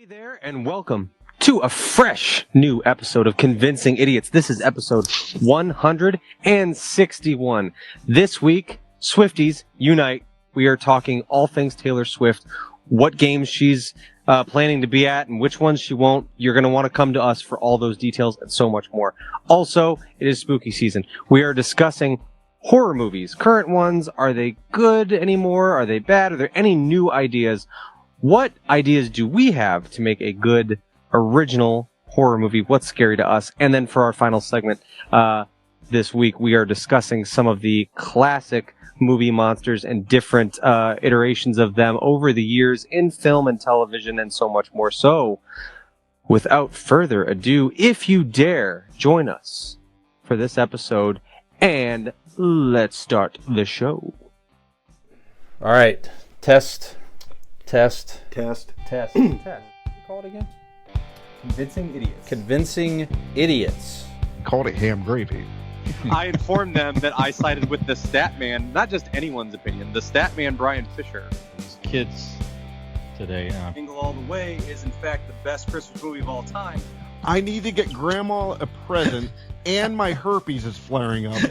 there, and welcome to a fresh new episode of Convincing Idiots. This is episode 161. This week, Swifties unite. We are talking all things Taylor Swift, what games she's planning to be at and which ones she won't. You're going to want to come to us for all those details and so much more. Also, it is spooky season. We are discussing horror movies, current ones. Are they good anymore? Are they bad? Are there any new ideas? What ideas do we have to make a good original horror movie? What's scary to us? And then for our final segment this week, we are discussing some of the classic movie monsters and different iterations of them over the years in film and television and so much more. So, without further ado, if you dare, join us for this episode and let's start the show. All right. Test. Test. Call it again? Convincing Idiots. Called it ham gravy. I informed them that I sided with the stat man, not just anyone's opinion, the stat man Brian Fisher. These kids today. Jingle All the Way is in fact the best Christmas movie of all time. I need to get Grandma a present, and my herpes is flaring up.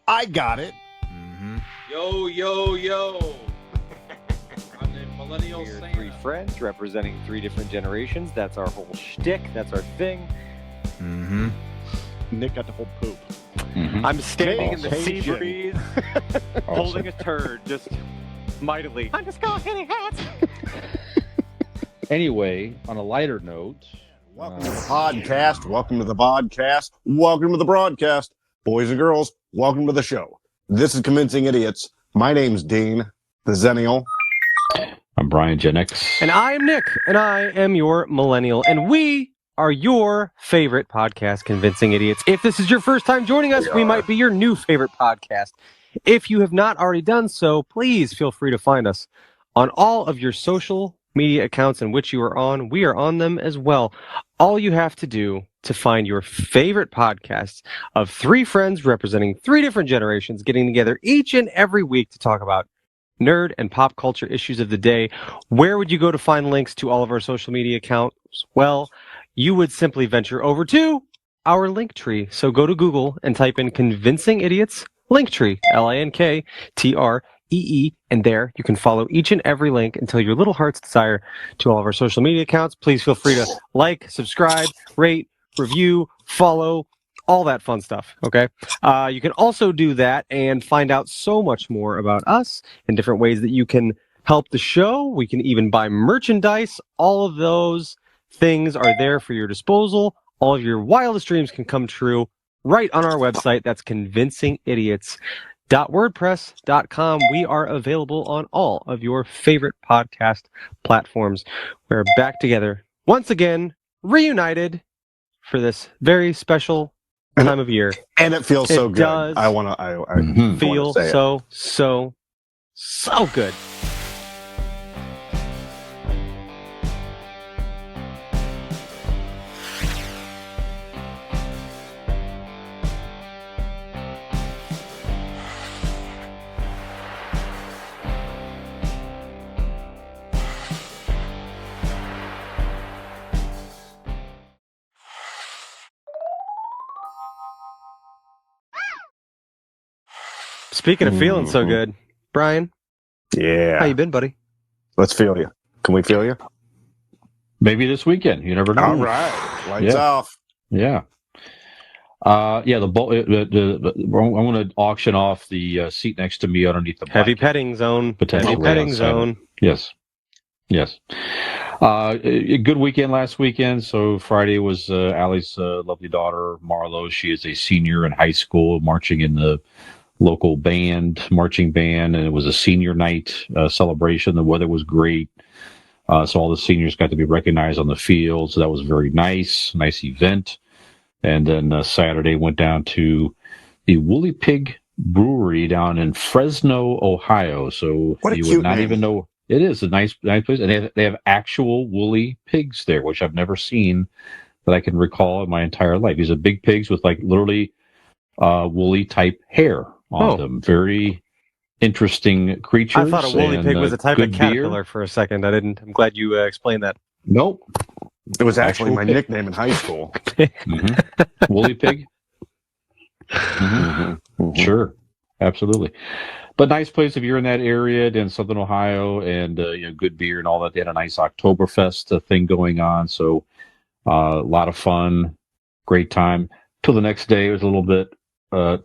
I got it. Mm-hmm. Yo. I'm the millennial We're Santa. three friends representing three different generations. That's our whole shtick. That's our thing. Mm-hmm. Nick got the whole poop. Mm-hmm. I'm standing in the sea Awesome. breeze, holding a turd, just mightily. I'm just going hitting hats. Anyway, on a lighter note, Welcome to the podcast. Welcome to the podcast. Welcome to the broadcast. Boys and girls, welcome to the show. This is Convincing Idiots. My name's Dean, the Zennial. I'm Brian Gen X. And I'm Nick, and I am your millennial, and we are your favorite podcast, Convincing Idiots. If this is your first time joining us, we might be your new favorite podcast. If you have not already done so, please feel free to find us on all of your social media accounts in which you are on. We are on them as well. All you have to do to find your favorite podcast of three friends representing three different generations getting together each and every week to talk about nerd and pop culture issues of the day. Where would you go to find links to all of our social media accounts? Well, you would simply venture over to our link tree. So go to Google and type in Convincing Idiots Linktree, LINKTREE, and there you can follow each and every link until your little heart's desire to all of our social media accounts. Please feel free to like, subscribe, rate, review, follow, all that fun stuff, okay? You can also do that and find out so much more about us and different ways that you can help the show. We can even buy merchandise. All of those things are there for your disposal. All of your wildest dreams can come true right on our website. That's convincingidiots.wordpress.com. We are available on all of your favorite podcast platforms. We're back together once again, reunited for this very special time of year. And it feels so It good. does I want to feel say it. so good. Speaking of feeling so good, Brian, Yeah. how you been, buddy? Let's feel you. Can we feel you? Maybe this weekend. You never know. All right. Lights Yeah. off. Yeah. I'm going to auction off the seat next to me underneath the Heavy blanket. petting zone. Potentially Heavy petting outside. zone. Yes. A good weekend last weekend. So Friday was Allie's lovely daughter, Marlo. She is a senior in high school, marching in the local marching band, and it was a senior night celebration. The weather was great. So all the seniors got to be recognized on the field. So that was very nice event. And then Saturday went down to the Woolly Pig Brewery down in Fresno, Ohio. So What a you cute would not name. even know. It is a nice place. And they have actual woolly pigs there, which I've never seen that I can recall in my entire life. These are big pigs with like literally woolly type hair on them. Very interesting creatures. I thought a woolly pig was a type of good caterpillar for a second. I'm glad you explained that. Nope. It was actually Actual my pig. nickname in high school. Woolly pig. Sure, absolutely. But nice place if you're in that area, in Southern Ohio, and good beer and all that. They had a nice Oktoberfest thing going on, so a lot of fun, great time. Till the next day, it was a little bit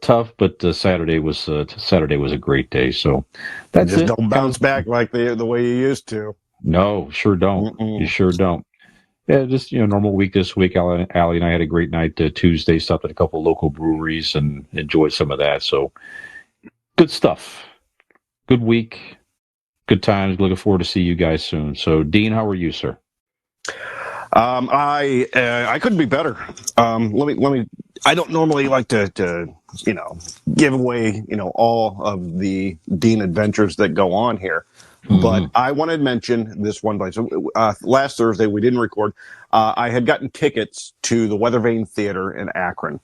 tough, but Saturday was a great day. So that's Just it. don't bounce back like the way you used to. No, sure don't. You sure don't. Yeah, just normal week this week. Allie and I had a great night Tuesday. Stopped at a couple local breweries and enjoyed some of that. So good stuff. Good week. Good times. Looking forward to see you guys soon. So, Dean, how are you, sir? I couldn't be better. Let me. I don't normally like to give away all of the Dean adventures that go on here, but I wanted to mention this one place. Last Thursday we didn't record. I had gotten tickets to the Weathervane Theater in Akron.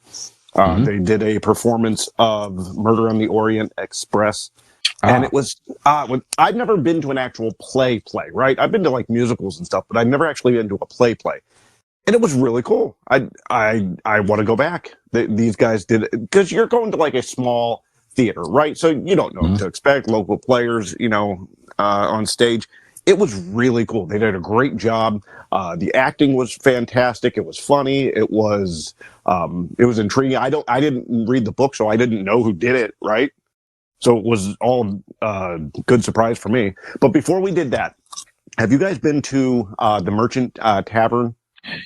They did a performance of Murder on the Orient Express. And it was, I've never been to an actual play, right? I've been to like musicals and stuff, but I've never actually been to a play. And it was really cool. I want to go back. These guys did it because you're going to like a small theater, right? So you don't know what to expect. Local players, on stage. It was really cool. They did a great job. The acting was fantastic. It was funny. It was intriguing. I didn't read the book, so I didn't know who did it, right? So it was all good surprise for me. But before we did that, have you guys been to the Merchant Tavern?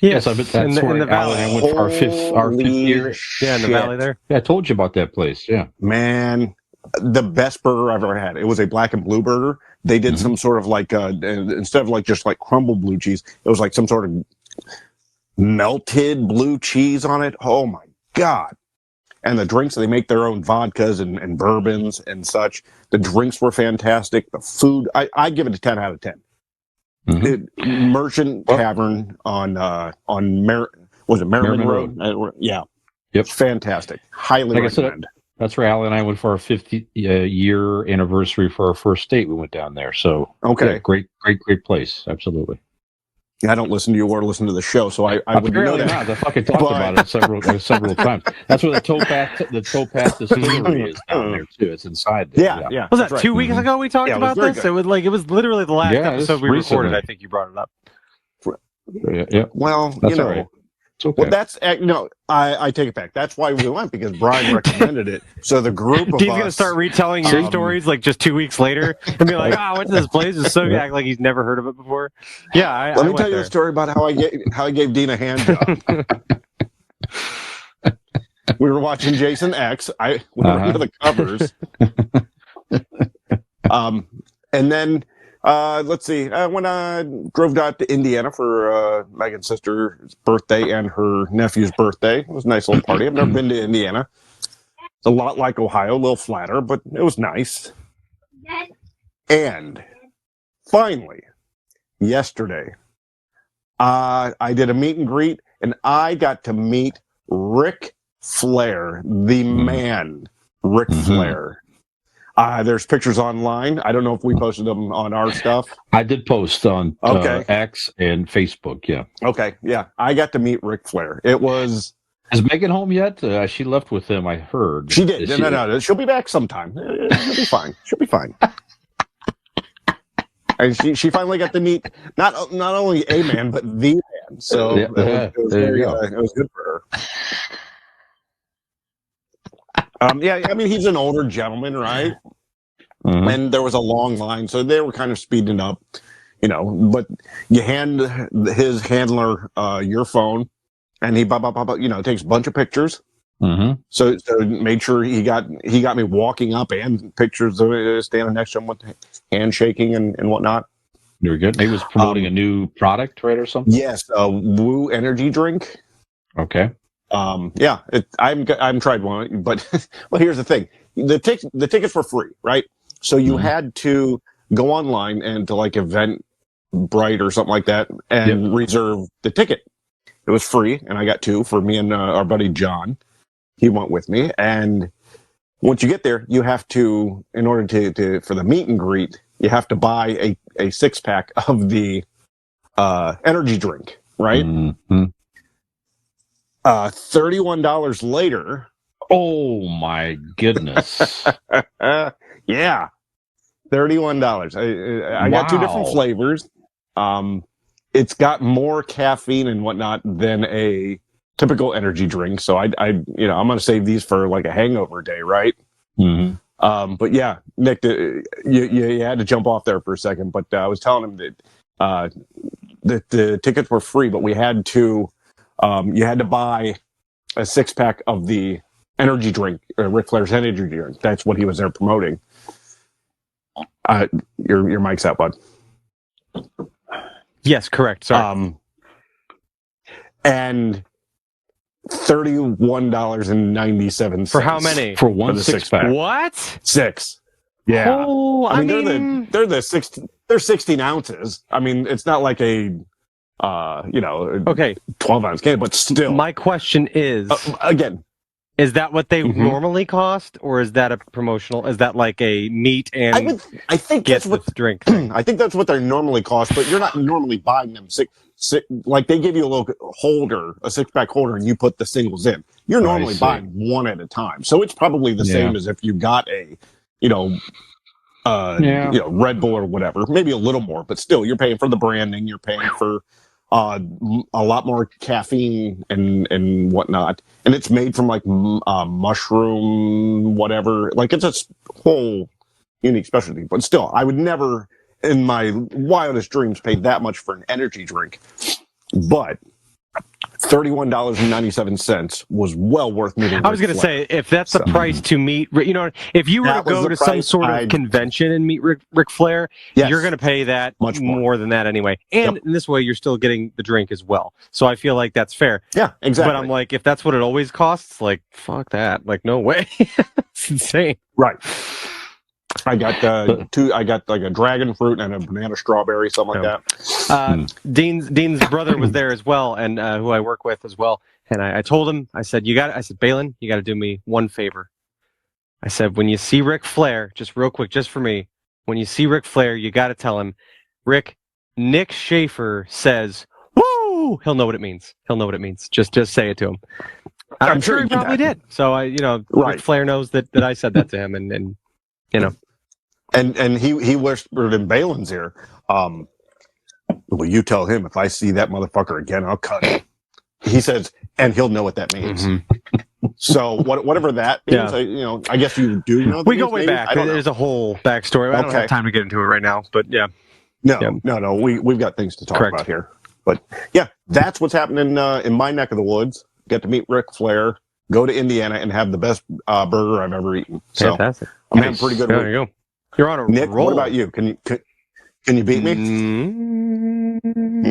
Yes, I bet that's in where the valley. Alan and I went for our fifth year. Yeah, in the valley there. Yeah, I told you about that place. Yeah. Man, the best burger I've ever had. It was a black and blue burger. They did some sort of like, instead of like just like crumbled blue cheese, it was like some sort of melted blue cheese on it. Oh my God. And the drinks, they make their own vodkas and bourbons and such. The drinks were fantastic. The food, I give it a 10 out of 10. Merchant Tavern on Merriman Road? Yeah. Yep. Fantastic. Highly recommend. That's where Al and I went for our 50th year anniversary for our first date. We went down there. So, okay. Yeah, great place. Absolutely. I don't listen to you or listen to the show, so I wouldn't know that. Not. I fucking talked about it several times. That's where the Towpath Distillery is down there too. It's inside there. Yeah. Was that 2 weeks ago we talked about this? Good. It was literally the last episode we recorded. I think you brought it up. Yeah. Well, that's all right. It's okay. Well, that's I take it back. That's why we went, because Brian recommended it. So the group of Dean's us gonna start retelling your stories like just 2 weeks later and be like, I went to this place. It's so act like he's never heard of it before. Yeah, let me tell you the story about how I gave Dean a hand job. We were watching Jason X. We were under the covers. And then let's see. When I drove out to Indiana for Megan's sister's birthday and her nephew's birthday, it was a nice little party. I've never been to Indiana. It's a lot like Ohio, a little flatter, but it was nice. And finally, yesterday, I did a meet and greet, and I got to meet Ric Flair, the man, Ric Flair. There's pictures online. I don't know if we posted them on our stuff. I did post on X and Facebook, yeah. Okay, yeah. I got to meet Ric Flair. It was... Is Megan home yet? She left with him, I heard. She did. No. She'll be back sometime. She'll be fine. She'll be fine. And she finally got to meet not only a man, but the man. So it was good for her. I mean, he's an older gentleman, right? And there was a long line, so they were kind of speeding up, but you hand his handler your phone, and he takes a bunch of pictures. So made sure he got me walking up and pictures of standing next to him with handshaking and whatnot. Very good. He was promoting a new product, right, or something? Yes, a Woo energy drink. Okay. I'm tried one, but well, here's the thing: the tickets were free, right? So you had to go online and to like Eventbrite or something like that and reserve the ticket. It was free, and I got two for me and our buddy John. He went with me, and once you get there, you have to, in order to for the meet and greet, you have to buy a 6-pack of the energy drink, right? Mm-hmm. $31 later. Oh my goodness! Yeah, $31. I got two different Wow. flavors. It's got more caffeine and whatnot than a typical energy drink. So I'm going to save these for like a hangover day, right? Mm-hmm. But yeah, Nick, you had to jump off there for a second, but I was telling him that the tickets were free, but we had to, you had to buy a 6-pack of the energy drink, Ric Flair's energy drink. That's what he was there promoting. Your mic's out, bud. Yes, correct. Sorry. And $31.97 For how many? For one the 6-pack. What? 6. Yeah. Oh, I mean, they're 16 ounces. I mean, it's not like a Okay. 12-ounce can, but still. My question is, again, is that what they Mhm. normally cost, or is that a promotional? Is that like a meet and I think get that's what the drink thing? I think that's what they normally cost, but you're not normally buying them like they give you a little holder, a 6-pack holder, and you put the singles in. You're I normally see. buying one at a time, so it's probably the same as if you got a, Red Bull or whatever. Maybe a little more, but still, you're paying for the branding. You're paying for a lot more caffeine and whatnot, and it's made from like mushroom whatever. Like it's a whole unique specialty, but still, I would never in my wildest dreams pay that much for an energy drink. But $31.97 was well worth meeting. I was going to say, if that's the price to meet, if you were to That was go the to some price sort of convention and meet Ric Flair, Yes. you're going to pay that Much more than that anyway. And in this way, you're still getting the drink as well. So I feel like that's fair. Yeah, exactly. But I'm like, if that's what it always costs, like, fuck that. Like, no way. It's insane. Right. I got I got like a dragon fruit and a banana strawberry, something like that. Dean's brother was there as well, and who I work with as well. And I told him, I said, Balin, you got to do me one favor. I said, when you see Ric Flair, just real quick, just for me, when you see Ric Flair, you got to tell him, Rick, Nick Schaefer says, woo! He'll know what it means. He'll know what it means. Just say it to him. I'm sure he probably did. So Ric Flair knows that I said that to him, and And he whispered in Balin's ear, will you tell him if I see that motherfucker again, I'll cut him. He says, and he'll know what that means. Mm-hmm. So whatever that means, I guess you do know. We go way back. There's a whole backstory. I don't have time to get into it right now, but yeah. No. We've got things to talk about here. But yeah, that's what's happening in my neck of the woods. Get to meet Ric Flair, go to Indiana, and have the best burger I've ever eaten. So fantastic. I'm having pretty good. There you go. You're on a Nick, roll. what about you? Can you beat me?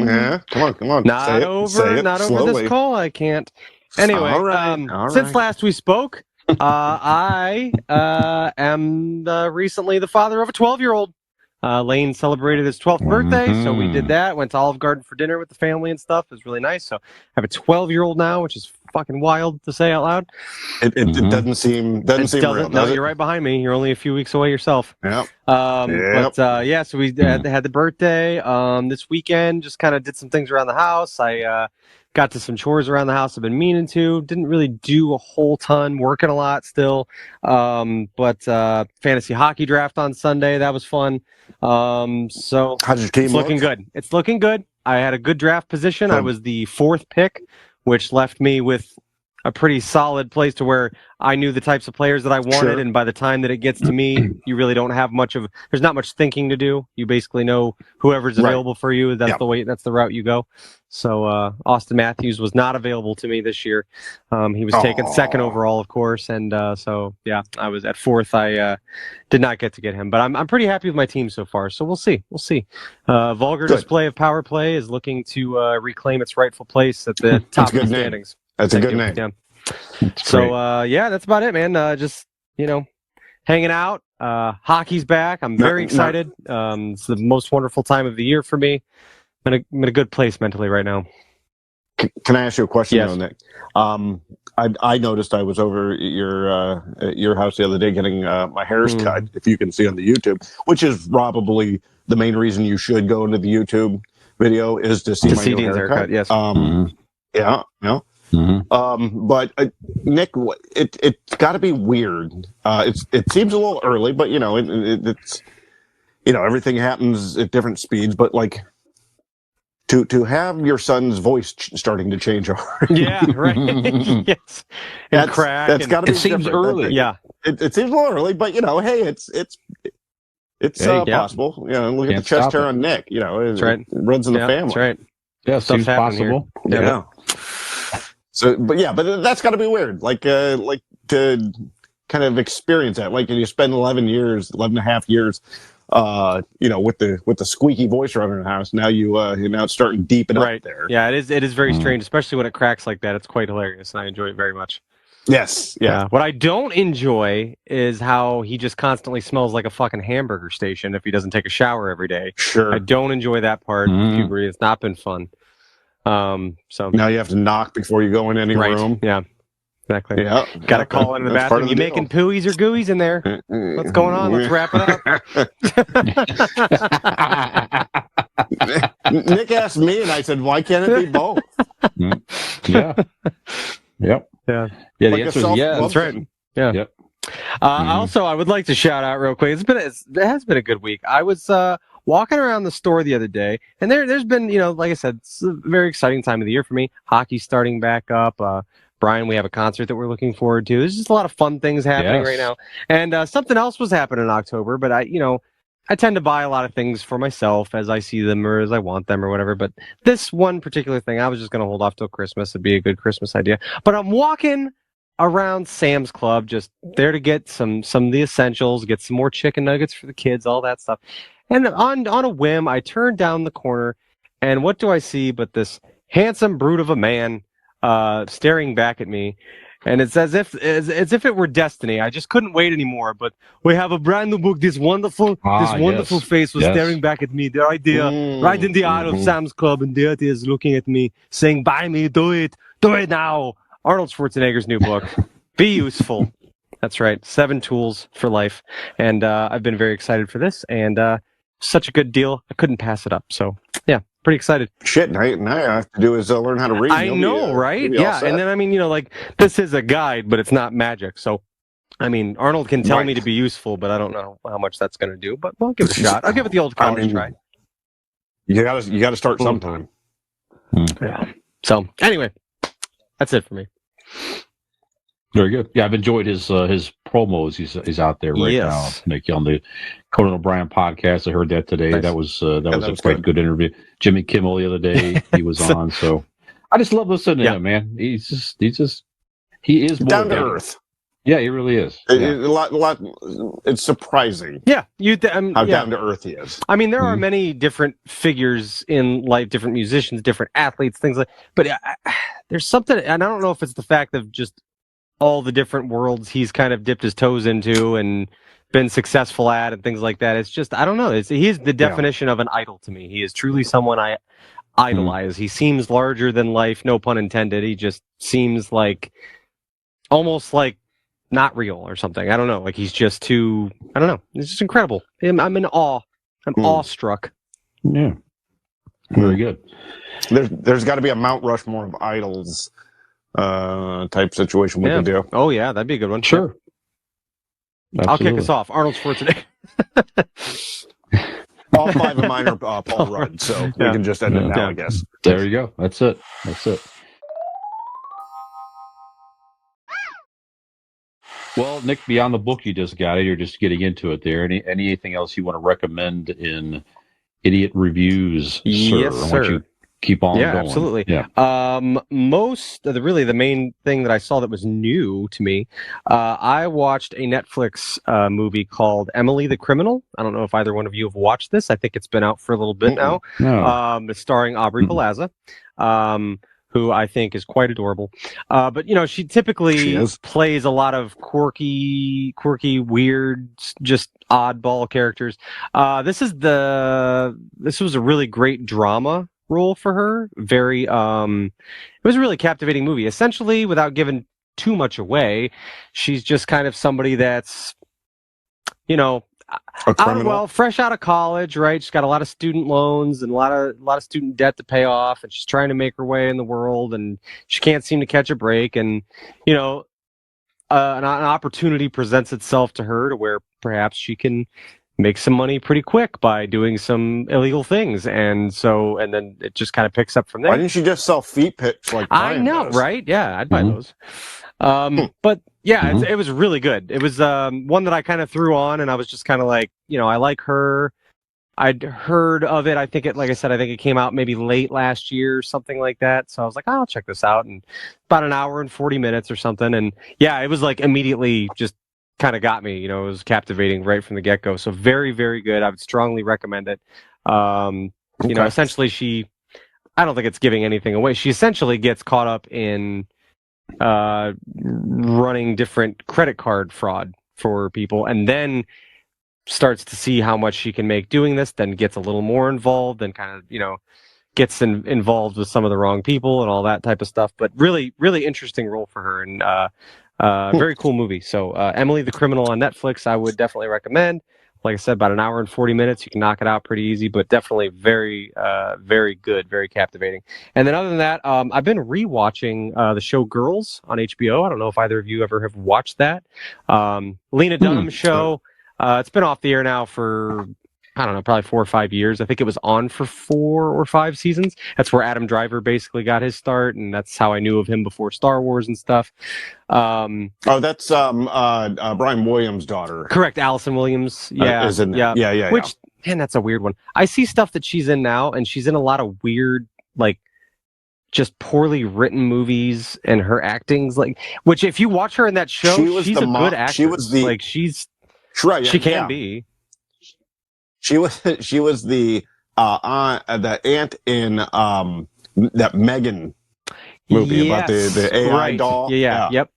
Yeah, come on. Not over this call. I can't. Anyway, all right. Since last we spoke, I am recently the father of a 12-year-old. Lane celebrated his 12th birthday, so we did that. Went to Olive Garden for dinner with the family and stuff. It was really nice. So I have a 12-year-old now, which is fucking wild to say out loud. It doesn't seem real. No, you're right behind me. You're only a few weeks away yourself. Yeah. But so we had the birthday this weekend. Just kind of did some things around the house. I got to some chores around the house I've been meaning to. Didn't really do a whole ton. Working a lot still. But fantasy hockey draft on Sunday. That was fun. So how's your team it's looking good. It's looking good. I had a good draft position. I was the 4th pick, which left me with a pretty solid place to where I knew the types of players that I wanted. Sure. And by the time that it gets to me, you really don't have there's not much thinking to do. You basically know whoever's available for you. That's that's the route you go. So, Austin Matthews was not available to me this year. He was taken 2nd overall, of course. And, I was at 4th. I, did not get to get him, but I'm pretty happy with my team so far. So we'll see. Vulgar display of power play is looking to, reclaim its rightful place at the top of the standings. That's a good name. Yeah. So, that's about it, man. Just, hanging out. Hockey's back. I'm very excited. It's the most wonderful time of the year for me. I'm in a good place mentally right now. Can I ask you a question, yes. Nick? I noticed I was over at your house the other day getting my hair's cut, if you can see on the YouTube, which is probably the main reason you should go into the YouTube video is to see To my see new Dean's haircut. haircut, yes. Yeah, yeah. But Nick, it's got to be weird. It seems a little early, but it's everything happens at different speeds. But like to have your son's voice starting to change already. Yeah, right. Yes, and crack. That's got to be It seems different. early. Yeah, it seems a little early, but hey, it's Hey, possible. Look at the Can't chest stop hair it. on Nick. That's right. It runs in the family. That's right. Yeah, Stuff's seems happening here. possible. Yeah. So, but that's got to be weird. Like to kind of experience that. Like, you spend 11 and a half years, with the squeaky voice around the house. Now you're now starting deep and Right up there. Yeah, it is very strange, especially when it cracks like that. It's quite hilarious, and I enjoy it very much. Yes. Yeah. What I don't enjoy is how he just constantly smells like a fucking hamburger station if he doesn't take a shower every day. Sure. I don't enjoy that part of puberty. It's not been fun. So now you have to knock before you go in any room. Yeah. Exactly. Yeah. Got to call into the bathroom. You making pooies or gooies in there? What's going on? Let's wrap it up. Nick asked me, and I said, "Why can't it be both?" Yeah. Yep. Yeah. Yeah. Like The answer is yes. That's right. Yeah. Yep. Also, I would like to shout out real quick. It has been a good week. I was walking around the store the other day, and there's been, like I said, it's a very exciting time of the year for me. Hockey's starting back up. Brian, we have a concert that we're looking forward to. There's just a lot of fun things happening right now. And something else was happening in October, but I tend to buy a lot of things for myself as I see them or as I want them or whatever. But this one particular thing, I was just going to hold off till Christmas. It'd be a good Christmas idea. But I'm walking around Sam's Club, just there to get some of the essentials, get some more chicken nuggets for the kids, all that stuff. And on a whim, I turn down the corner, and what do I see but this handsome brute of a man staring back at me. And it's as if it were destiny. I just couldn't wait anymore. But we have a brand new book. This wonderful face was staring back at me. Right there, right in the eye of Sam's Club, and there it is, looking at me, saying, "Buy me, do it now." Arnold Schwarzenegger's new book, Be Useful. That's right, 7 Tools for Life. And I've been very excited for this, and such a good deal. I couldn't pass it up. So yeah, pretty excited. Shit, now I have to do is learn how to read. I know, right? Yeah, and then this is a guide, but it's not magic. So, Arnold can tell me to be useful, but I don't know how much that's going to do. But I'll give it a shot. I'll give it the old college try. You gotta start sometime. Yeah. So anyway, that's it for me. Very good. Yeah, I've enjoyed his promos. He's out there right now. Nick, on the Conan O'Brien podcast. I heard that today. Nice. That was a quite good interview. Jimmy Kimmel the other day he was on. So I just love listening to him, man. He is down to earth. Yeah, he really is. A lot. It's surprising. Yeah, how down to earth he is. There are many different figures in life, different musicians, different athletes, things like. But there's something, and I don't know if it's the fact of just all the different worlds he's kind of dipped his toes into and been successful at and things like that. It's just, I don't know. He's the definition of an idol to me. He is truly someone I idolize. He seems larger than life, no pun intended. He just seems like almost like not real or something. I don't know. Like he's just too, I don't know. It's just incredible. I'm in awe. I'm awestruck. Yeah. Very good. There's got to be a Mount Rushmore of idols type situation we could do. Oh yeah, that'd be a good one. Sure. Absolutely. I'll kick us off. Arnold Schwarzenegger. All 5 of mine are Paul Rudd, so we can just end it now, I guess. There you go. That's it. Well, Nick, beyond the book you just got, you're just getting into it there. Anything else you want to recommend in idiot reviews, sir? Yes, sir. Why don't you keep on going? Absolutely. Yeah. The main thing that I saw that was new to me, I watched a Netflix movie called Emily the Criminal. I don't know if either one of you have watched this. I think it's been out for a little bit now. No. It's starring Aubrey Plaza, who I think is quite adorable. But she typically plays a lot of quirky, weird, just oddball characters. This was a really great drama role for her. It was a really captivating movie. Essentially, without giving too much away, she's just kind of somebody that's, A criminal? Well, fresh out of college, right? She's got a lot of student loans and a lot of student debt to pay off, and she's trying to make her way in the world, and she can't seem to catch a break. And you know, an opportunity presents itself to her to where perhaps she can make some money pretty quick by doing some illegal things, and then it just kind of picks up from there. Why didn't she just sell feet pics like I Brian know, does? right? Yeah, I'd buy Mhm. those. But yeah, Mhm. it was really good. It was one that I kind of threw on, and I was just kind of like, I like her. I'd heard of it. I think it, like I said, I think it came out maybe late last year, something like that. So I was like, I'll check this out. And about an hour and 40 minutes or something. And yeah, it was like immediately just kind of got me. It was captivating right from the get go. So very, very good. I would strongly recommend it. Okay. Essentially, I don't think it's giving anything away. She essentially gets caught up in running different credit card fraud for people, and then starts to see how much she can make doing this, then gets a little more involved and kind of, gets involved with some of the wrong people and all that type of stuff. But really, really interesting role for her, and very cool movie. So Emily the Criminal on Netflix, I would definitely recommend. Like I said, about an hour and 40 minutes. You can knock it out pretty easy, but definitely very, very good, very captivating. And then other than that, I've been rewatching the show Girls on HBO. I don't know if either of you ever have watched that. Lena Dunham show. It's been off the air now for, I don't know, probably 4 or 5 years. I think it was on for 4 or 5 seasons. That's where Adam Driver basically got his start, and that's how I knew of him before Star Wars and stuff. That's Brian Williams' daughter. Correct, Allison Williams. Yeah, is in there. Yeah. Which, man, that's a weird one. I see stuff that she's in now, and she's in a lot of weird, like, just poorly written movies, and her acting's like, which if you watch her in that show, she's a good actress. She was the, like, she's, right, she can be. She was the aunt in that Megan movie about the AI right. doll. Yeah. Yep.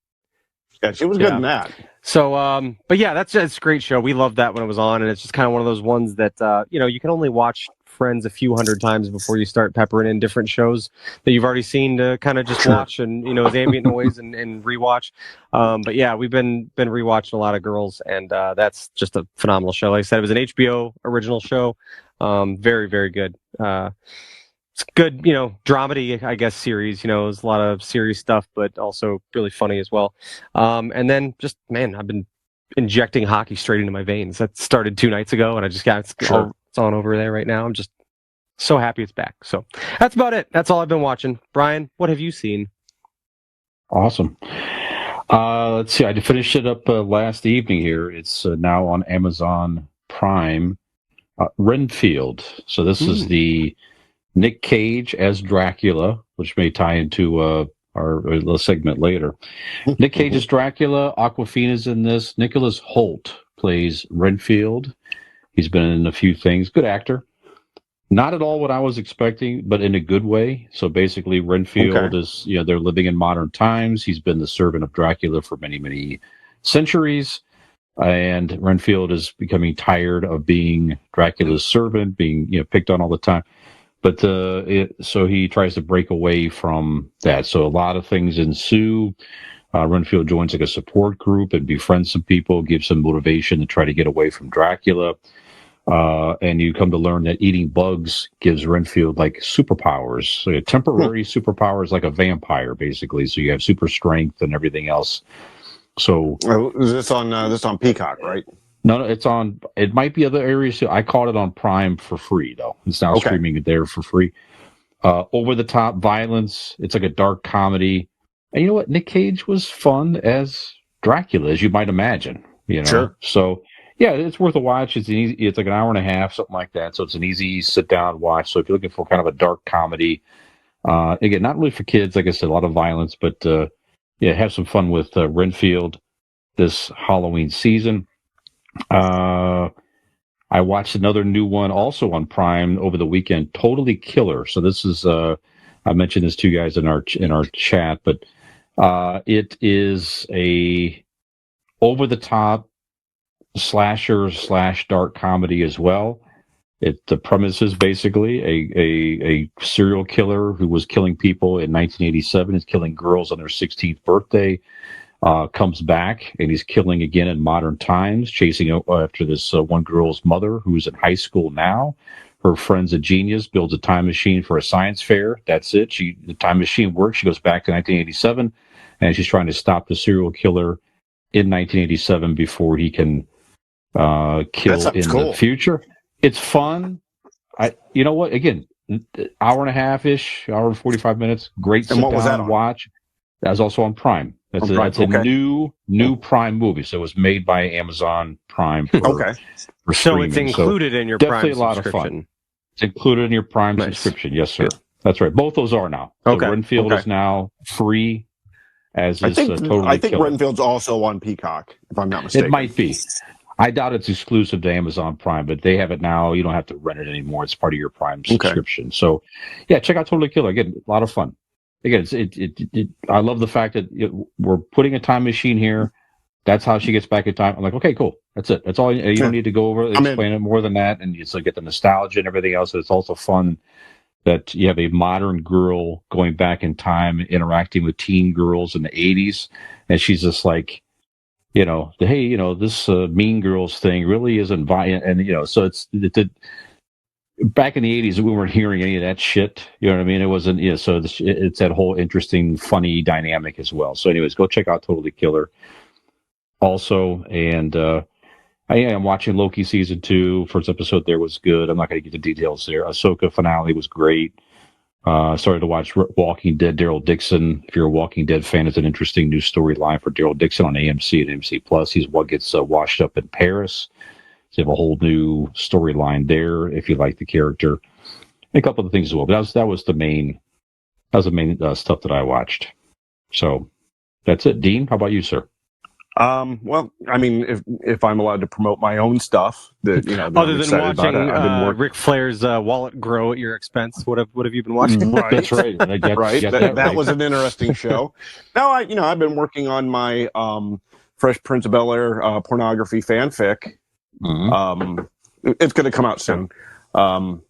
Yeah, she was good in that. So, but yeah, that's a great show. We loved that when it was on, and it's just kind of one of those ones that you can only watch Friends a few hundred times before you start peppering in different shows that you've already seen to kind of just watch and as ambient noise and rewatch. But yeah, we've been rewatching a lot of Girls, and that's just a phenomenal show. Like I said, it was an HBO original show. Very, very good. It's good, dramedy, I guess, series. There's a lot of serious stuff, but also really funny as well. And then just, man, I've been injecting hockey straight into my veins. That started 2 nights ago, and I just got it's on over there right now. I'm just so happy it's back. So that's about it. That's all I've been watching. Brian, what have you seen? Awesome. Let's see. I finished it up last evening here. It's now on Amazon Prime. Renfield. So this is the Nick Cage as Dracula, which may tie into our little segment later. Nick Cage as Dracula. Awkwafina's in this. Nicholas Hoult plays Renfield. He's been in a few things. Good actor. Not at all what I was expecting, but in a good way. So basically, Renfield is, they're living in modern times. He's been the servant of Dracula for many, many centuries. And Renfield is becoming tired of being Dracula's servant, being picked on all the time. But so he tries to break away from that. So a lot of things ensue. Renfield joins like a support group and befriends some people, gives some motivation to try to get away from Dracula. And you come to learn that eating bugs gives Renfield like superpowers, so temporary superpowers, like a vampire, basically. So you have super strength and everything else. So is this on Peacock, right? No, it's on. It might be other areas too. I caught it on Prime for free though. It's now streaming it there for free. Over the top violence. It's like a dark comedy. And you know what? Nick Cage was fun as Dracula, as you might imagine. Sure. So. Yeah, it's worth a watch. It's it's like an hour and a half, something like that. So it's an easy sit down watch. So if you're looking for kind of a dark comedy, again, not really for kids, like I said, a lot of violence, but have some fun with Renfield this Halloween season. I watched another new one also on Prime over the weekend, Totally Killer. So this is I mentioned this to you guys in our chat, but it is a over the top slasher / dark comedy as well. The premise is basically a serial killer who was killing people in 1987, is killing girls on their 16th birthday. comes back, and he's killing again in modern times, chasing after this one girl's mother who's in high school now. Her friend's a genius, builds a time machine for a science fair. That's it. The time machine works. She goes back to 1987, and she's trying to stop the serial killer in 1987 before he can kill in cool. the future. It's fun. You know what? Again, hour and a half ish, hour and 45 minutes. Great sit down watch. That was also on Prime. That's a new Prime movie. So it was made by Amazon Prime for So streaming. it's included in your definitely Prime a lot subscription. Of fun. It's included in your Prime subscription. Yes, sir. Good. That's right. Both those are now. So Renfield is now free, as is Totally I think Killer. Renfield's also on Peacock, if I'm not mistaken. It might be. I doubt it's exclusive to Amazon Prime, but they have it now. You don't have to rent it anymore. It's part of your Prime subscription. So, yeah, check out Totally Killer. Again, a lot of fun. Again, I love the fact that we're putting a time machine here. That's how she gets back in time. I'm like, okay, cool. That's it. That's all. You don't need to go over explain it more than that, and you get the nostalgia and everything else. It's also fun that you have a modern girl going back in time, interacting with teen girls in the 80s, and she's just like, hey, this Mean Girls thing really isn't violent, and so it's back in the 80s, we weren't hearing any of that shit. You know what I mean? It wasn't, so it's that whole interesting, funny dynamic as well. So anyways, go check out Totally Killer also. And I am watching Loki season 2. First episode there was good. I'm not going to get the details there. Ahsoka finale was great. Started to watch Walking Dead, Daryl Dixon. If you're a Walking Dead fan, it's an interesting new storyline for Daryl Dixon on AMC and AMC Plus. He's what gets washed up in Paris. So you have a whole new storyline there if you like the character. And a couple of things as well. But that was the main stuff that I watched. So that's it. Dean, how about you, sir? Well, I mean, if I'm allowed to promote my own stuff, that other than watching Ric Flair's wallet grow at your expense, what have you been watching? Right, that's right. That was an interesting show. No, I've been working on my Fresh Prince of Bel-Air pornography fanfic. Mm-hmm. It's going to come out soon. Awesome.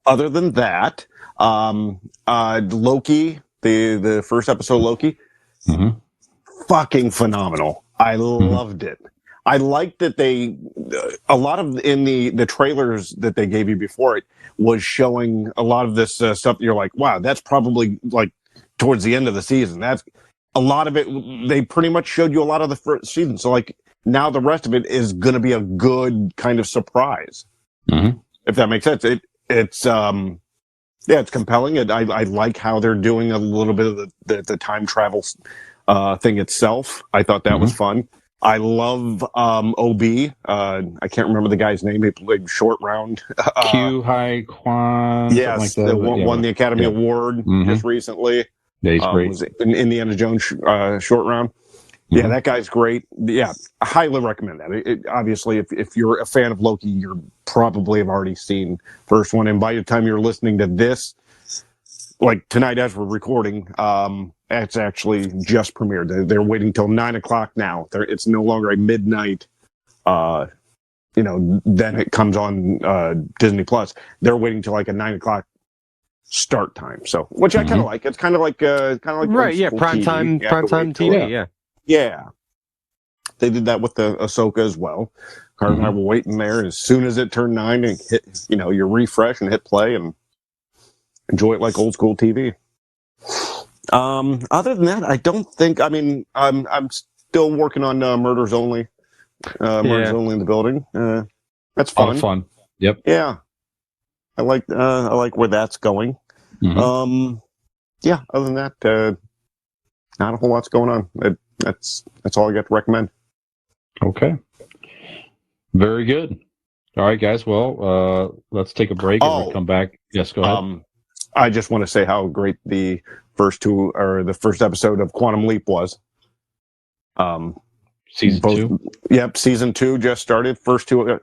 Other than that, Loki, the first episode of Loki, fucking phenomenal. I loved it. I liked that a lot of in the trailers that they gave you before it was showing a lot of this stuff. You're like, wow, that's probably like towards the end of the season. That's a lot of it. They pretty much showed you a lot of the first season. So like, now the rest of it is going to be a good kind of surprise, if that makes sense. It's it's compelling. I like how they're doing a little bit of the time travel thing itself. I thought that was fun. I love OB. I can't remember the guy's name. He played Short Round. Q Hai Kwan. Yes, like that. Won the Academy Award just recently. Yeah, he's great. Was in Indiana Jones Short Round. Yeah, that guy's great. Yeah, I highly recommend that. Obviously, if you're a fan of Loki, you probably have already seen first one. And by the time you're listening to this, like tonight as we're recording, it's actually just premiered. They're waiting till 9:00 now. It's no longer a midnight. Then it comes on Disney Plus. They're waiting till like a 9:00 start time. So, which I kind of like. It's kind of like right. Yeah, prime time TV. Yeah. Yeah, they did that with the Ahsoka as well. Carter and I were waiting there, and as soon as it turned 9, and hit, you refresh and hit play and enjoy it like old school TV. Other than that, I don't think. I mean, I'm still working on Murders Only. Murders Only in the Building. That's fun. A lot of fun. Yep. Yeah, I like where that's going. Yeah. Other than that, not a whole lot's going on. That's all I got to recommend. Okay. Very good. All right, guys. Well, let's take a break and we'll come back. Yes, go ahead. I just want to say how great the first episode of Quantum Leap was. Season 2? Yep, season 2 just started. First 2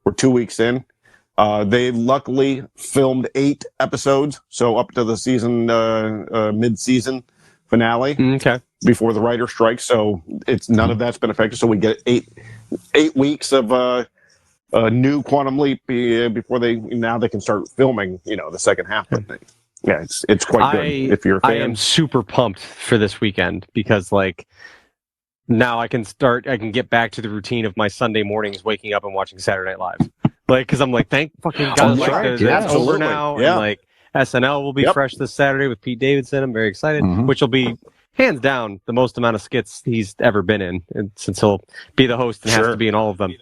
we're 2 weeks in. They luckily filmed 8 episodes, so up to the season mid-season finale. Okay. Before the writer strike, so it's none of that's been affected. So we get 8 weeks of a new Quantum Leap before they can start filming. The second half of it. Yeah, it's quite good if you're a fan. I am super pumped for this weekend because like now I can get back to the routine of my Sunday mornings waking up and watching Saturday Night Live. Like, because I'm like, thank fucking God, That's like right. it's Yeah, over absolutely. now, Yeah. and like SNL will be fresh this Saturday with Pete Davidson. I'm very excited, which will be hands down the most amount of skits he's ever been in, and since he'll be the host and has to be in all of them.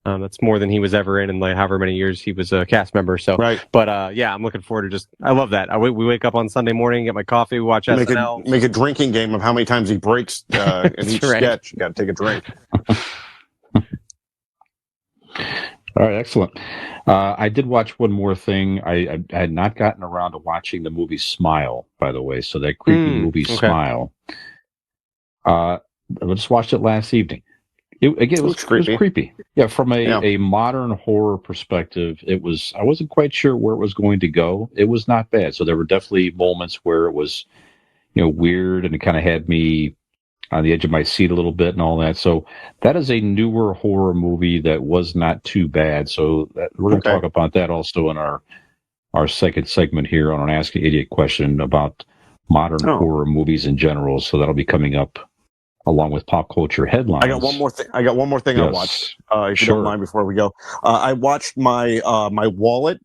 That's more than he was ever in like however many years he was a cast member. So, but yeah, I'm looking forward to I love that. We wake up on Sunday morning, get my coffee, we watch SNL. Make a drinking game of how many times he breaks in each sketch. You got to take a drink. All right, excellent. I did watch one more thing. I had not gotten around to watching the movie Smile, by the way. So that creepy movie Smile. I just watched it last evening. It was creepy. Yeah, from a modern horror perspective, I wasn't quite sure where it was going to go. It was not bad. So there were definitely moments where it was, weird, and it kind of had me on the edge of my seat a little bit and all that. So that is a newer horror movie that was not too bad. So we're going to talk about that also in our second segment here on an Ask an Idiot question about modern horror movies in general. So that'll be coming up along with pop culture headlines. I got one more thing I watched. If you don't mind, before we go, I watched my wallet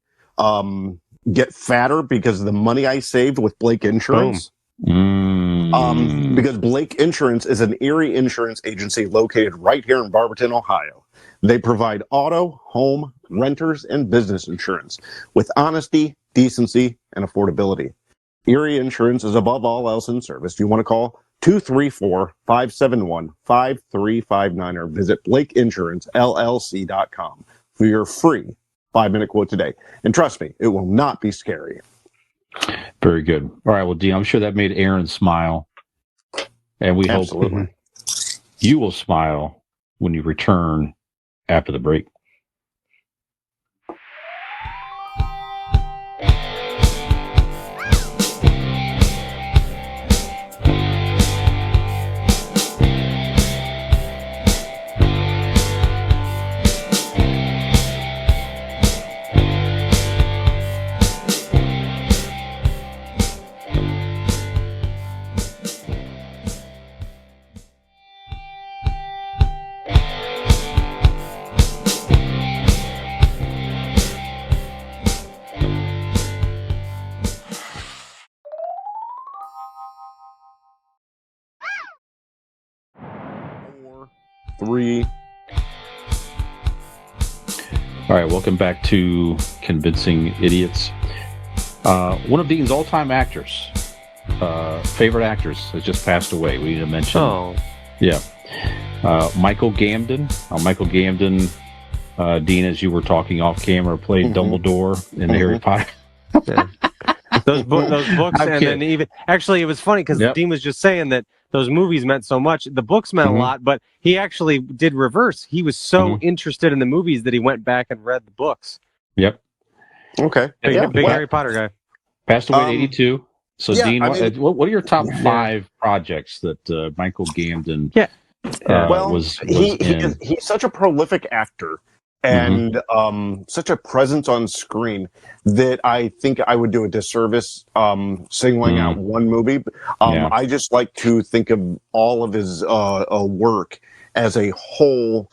get fatter because of the money I saved with Blake Insurance. Because Blake Insurance is an Erie insurance agency located right here in Barberton, Ohio. They provide auto, home, renters, and business insurance with honesty, decency, and affordability. Erie Insurance is above all else in service. You want to call 234-571-5359 or visit BlakeInsuranceLLC.com for your free 5-minute quote today. And trust me, it will not be scary. Very good. All right, well, Dean, I'm sure that made Aaron smile. And we hope you will smile when you return after the break. All right, welcome back to Convincing Idiots. One of Dean's all-time actors, favorite actors, has just passed away. We need to mention. Michael Gambon. Michael Gambon, Dean, as you were talking off camera, played Dumbledore in Harry Potter. Those books, and then even actually, it was funny because Dean was just saying that those movies meant so much. The books meant a lot, but he actually did reverse. He was so interested in the movies that he went back and read the books. Yep. Okay. Big Harry Potter guy. Passed away at 82. So, Dean, what are your top 5 projects that Michael Gambon was in? He's such a prolific actor and such a presence on screen that I think I would do a disservice singling out one movie. I just like to think of all of his work as a whole,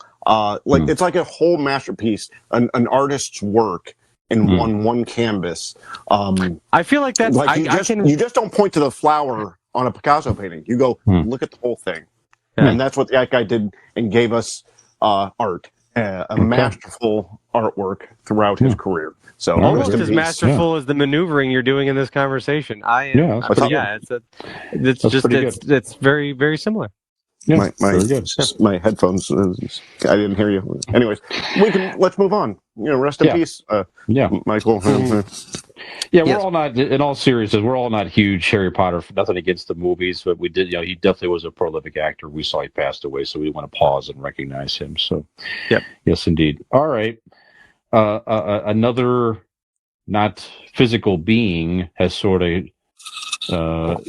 it's like a whole masterpiece, an artist's work in one canvas. I feel like that's like you just don't point to the flower on a Picasso painting. You go look at the whole thing, and that's what that guy did and gave us art. A masterful artwork throughout his career. So almost as masterful as the maneuvering you're doing in this conversation. It's very, very similar. Yeah, my headphones. I didn't hear you. Anyways, let's move on. Rest in peace. Michael. We're all not. In all seriousness, we're all not huge Harry Potter. Nothing against the movies, but we did. He definitely was a prolific actor. We saw he passed away, so we want to pause and recognize him. So, yes, indeed. All right. Another not physical being has sort of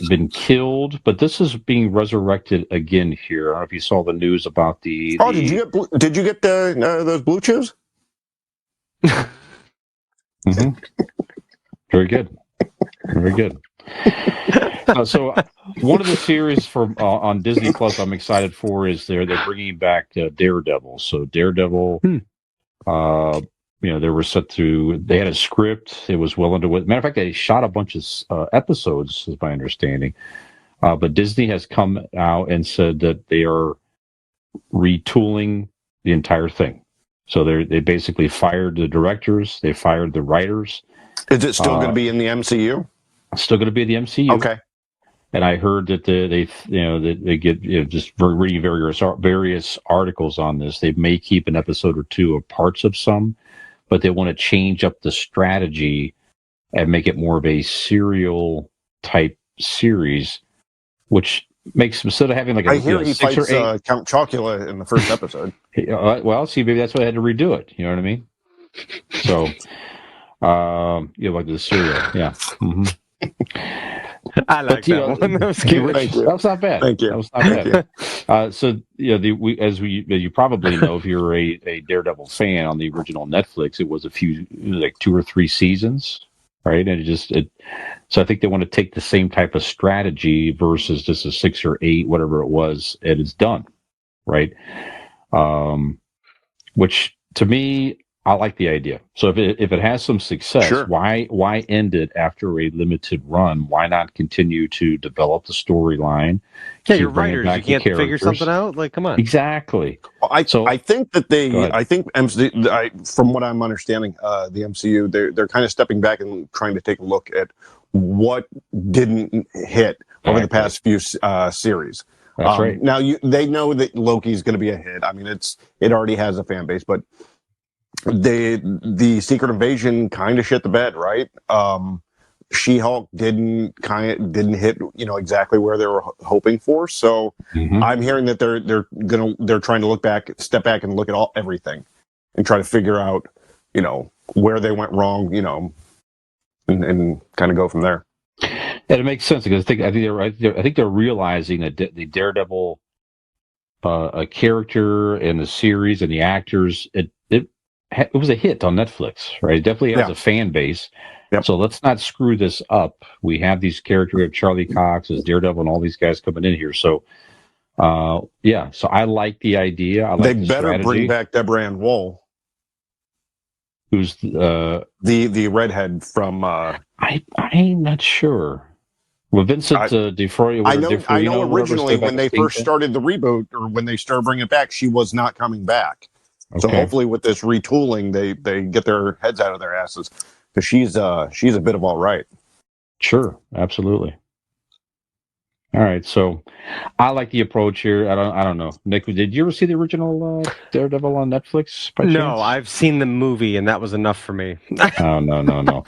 been killed, but this is being resurrected again here. I don't know if you saw the news about the. Oh, did you get those blue chews? Very good. Very good. So one of the series for on Disney Plus I'm excited for is they're bringing back Daredevil. So Daredevil, they were set to. They had a script. It was well underway. Matter of fact, they shot a bunch of episodes, is my understanding. But Disney has come out and said that they are retooling the entire thing. So they basically fired the directors. They fired the writers. Is it still going to be in the MCU? Still going to be the MCU. Okay. And I heard that they get just reading various articles on this. They may keep an episode or two of parts of some, but they want to change up the strategy and make it more of a serial type series, which makes, instead of having like I hear he 6 fights or 8. Count Chocula in the first episode. Well, see, maybe that's why I had to redo it. You know what I mean? So, like the serial, yeah. Mm-hmm. I like that one. That was cute. Thank you. That was not bad. Thank you. That was not bad. So you probably know, if you're a Daredevil fan, on the original Netflix, it was like 2 or 3 seasons, right? And so I think they want to take the same type of strategy versus just a 6 or 8, whatever it was, and it's done, right? Which to me, I like the idea. So if it has some success, Sure. why end it after a limited run? Why not continue to develop the storyline? Yeah, you're writers. You can't figure something out. Like, come on. Exactly. I think that from what I'm understanding, the MCU, they're kind of stepping back and trying to take a look at what didn't hit over the past few series. That's right. Now they know that Loki's going to be a hit. I mean, it already has a fan base, but the Secret Invasion kind of shit the bed, right? She-Hulk didn't hit exactly where they were hoping for. So I'm hearing that they're trying to step back and look at everything and try to figure out where they went wrong, and kind of go from there. And it makes sense, because I think they're right. I think they're realizing that the Daredevil a character and the series and the actors, it was a hit on Netflix, right? It definitely has a fan base. Yep. So let's not screw this up. We have these characters, of Charlie Cox as Daredevil and all these guys coming in here. So, so I like the idea. I like they the better strategy. bring back Deborah Ann Woll. Who's the redhead from? I'm not sure. Well, Vincent D'Onofrio. I know. Originally, when they first started the reboot, or when they started bringing it back, she was not coming back. Okay. So hopefully, with this retooling, they get their heads out of their asses, because she's a bit of all right. Sure, absolutely. All right, so I like the approach here. I don't know, Nick. Did you ever see the original Daredevil on Netflix? No, I've seen the movie, and that was enough for me. Oh no!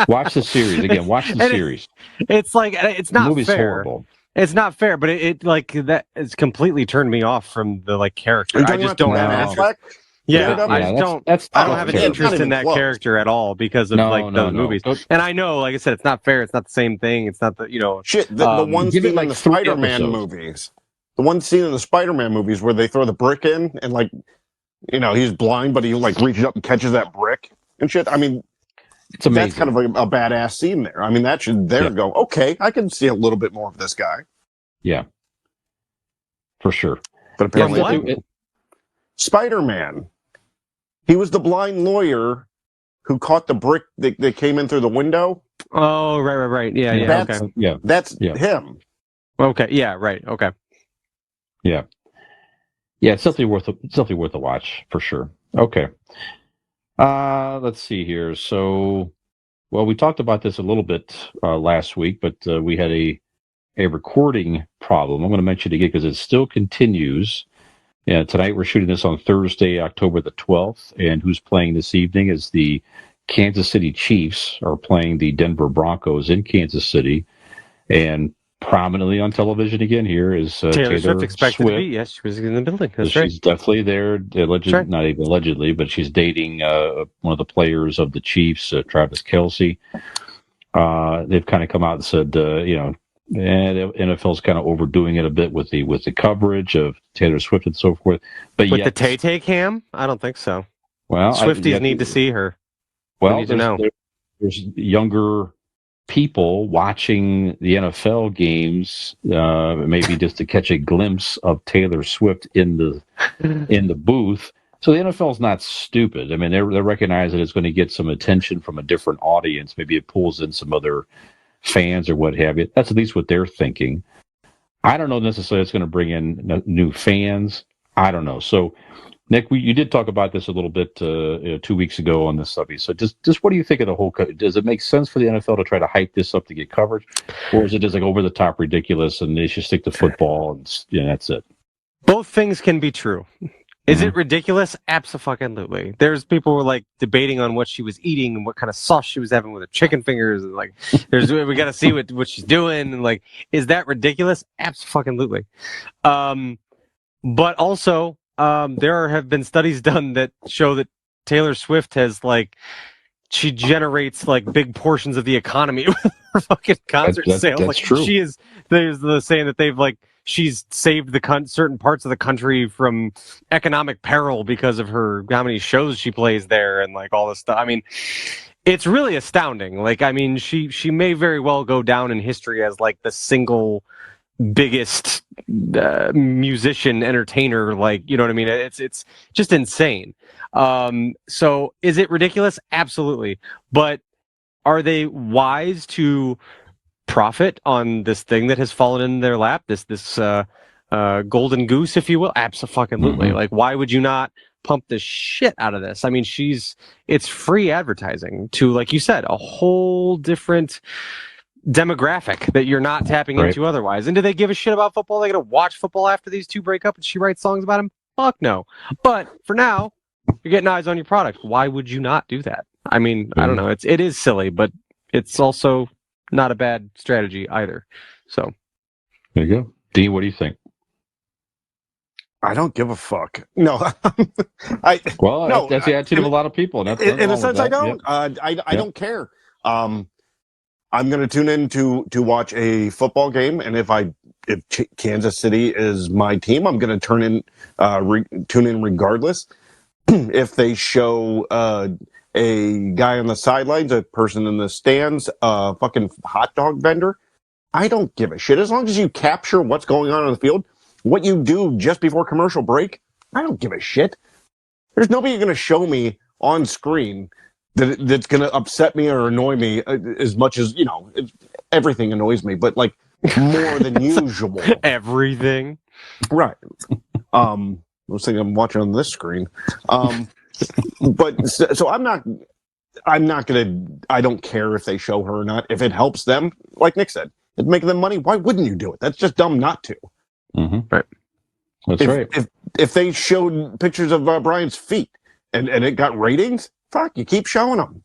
Watch the series again. Watch the series. It's like, it's not the movie's fair. Horrible. It's not fair, but it like that. It's completely turned me off from the character. I just don't have Affleck? Yeah, I just don't. I don't have an interest in that close. character at all, because of those movies. And I know, like I said, it's not fair. It's not the same thing. It's not the shit. The one scene in the Spider-Man movies. The one scene in the Spider-Man movies where they throw the brick in, and he's blind, but he reaches up and catches that brick and shit. I mean, it's amazing. That's kind of a badass scene there. I mean, that should go, okay, I can see a little bit more of this guy. Yeah, for sure. But apparently, Spider-Man. He was the blind lawyer who caught the brick that came in through the window. Oh, right. Yeah. That's him. Okay. Yeah. Right. Okay. Yeah. It's definitely worth a watch for sure. Okay. Let's see here. So, we talked about this a little bit last week, but we had a recording problem. I'm going to mention it again because it still continues. Yeah, tonight we're shooting this on Thursday, October the 12th, and who's playing this evening is the Kansas City Chiefs are playing the Denver Broncos in Kansas City, and prominently on television again here is Taylor Swift expected to be. Yes, she was in the building. That's right. She's definitely there. Not even allegedly, but she's dating one of the players of the Chiefs, Travis Kelce. They've kind of come out and said, and the NFL's kind of overdoing it a bit with the coverage of Taylor Swift and so forth. But with the Tay-Tay cam, I don't think so. Well, Swifties need to see her. Well, need to know. There's younger people watching the NFL games, maybe just to catch a glimpse of Taylor Swift in the booth. So the NFL is not stupid. I mean, they recognize that it's going to get some attention from a different audience. Maybe it pulls in some other fans or what have you. That's at least what they're thinking. I don't know necessarily it's going to bring in new fans. I don't know. So, Nick, you did talk about this a little bit 2 weeks ago on this subject. So, just what do you think of the whole? Does it make sense for the NFL to try to hype this up to get coverage, or is it just like over the top ridiculous and they should stick to football and that's it? Both things can be true. Is it ridiculous? Abso-fucking-lutely. There's people who were like debating on what she was eating and what kind of sauce she was having with her chicken fingers, and like, we got to see what she's doing, and like, is that ridiculous? Abso-fucking-lutely. But also, there have been studies done that show that Taylor Swift has like, she generates like big portions of the economy with her fucking concert sales. That's like true. She is. There's the saying that they've like. She's saved the certain parts of the country from economic peril because of how many shows she plays there and like all this stuff. I mean, it's really astounding. Like, I mean, she may very well go down in history as like the single biggest musician entertainer. Like, you know what I mean? It's just insane. So is it ridiculous? Absolutely. But are they wise to profit on this thing that has fallen in their lap, this golden goose, if you will? Absolutely. Mm-hmm. Like, why would you not pump the shit out of this? I mean, it's free advertising to, like you said, a whole different demographic that you're not tapping into otherwise. And do they give a shit about football? Are they gonna watch football after these two break up and she writes songs about him? Fuck no. But for now, you're getting eyes on your product. Why would you not do that? I mean, I don't know. It is silly, but it's also not a bad strategy either. So there you go. Dean, what do you think? I don't give a fuck. No, that's the attitude of a lot of people. In a sense, I don't. Yep. I don't care. I'm going to tune in to watch a football game, and if Kansas City is my team, I'm going to tune in regardless. If they show a guy on the sidelines, a person in the stands, a fucking hot dog vendor, I don't give a shit. As long as you capture what's going on the field, what you do just before commercial break, I don't give a shit. There's nobody going to show me on screen that's going to upset me or annoy me as much as, everything annoys me, but like more than usual. Everything. Right. I was thinking I'm watching on this screen. But so I don't care if they show her or not. If it helps them, like Nick said, it's making them money. Why wouldn't you do it? That's just dumb not to. Mm-hmm. Right. That's right. If they showed pictures of Brian's feet and it got ratings, fuck, you keep showing them.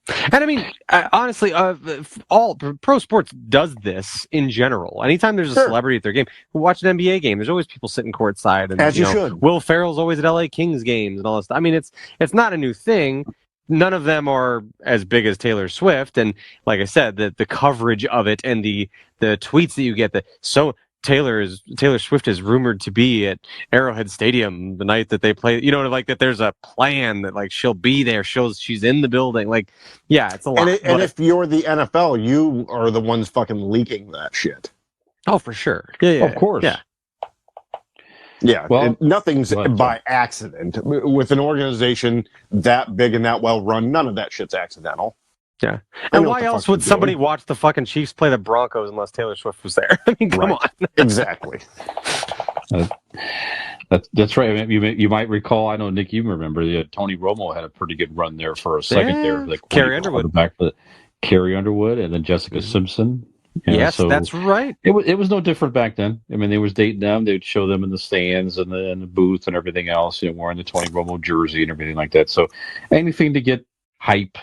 And I mean, honestly, all pro sports does this in general. Anytime there's a celebrity at their game, watch an NBA game. There's always people sitting courtside, and as you should. Will Ferrell's always at LA Kings games and all this stuff. I mean, it's not a new thing. None of them are as big as Taylor Swift, and like I said, the coverage of it and the tweets that you get. Taylor Swift is rumored to be at Arrowhead Stadium the night that they play. Like that. There's a plan that like she'll be there. She's in the building. Like, yeah, it's a lot. And if you're the NFL, you are the ones fucking leaking that shit. Oh, for sure. Yeah, of course. Yeah. Well, nothing's by accident with an organization that big and that well run. None of that shit's accidental. Yeah. And why else would somebody watch the fucking Chiefs play the Broncos unless Taylor Swift was there? I mean, come on. Exactly. That's right. I mean, you might recall, I know, Nick, you remember, Tony Romo had a pretty good run there for a second there. Like Carrie Underwood. Carrie Underwood and then Jessica Simpson. Yes, so that's right. It was no different back then. I mean, they was dating them. They would show them in the stands and the booth and everything else, wearing the Tony Romo jersey and everything like that. So anything to get hype.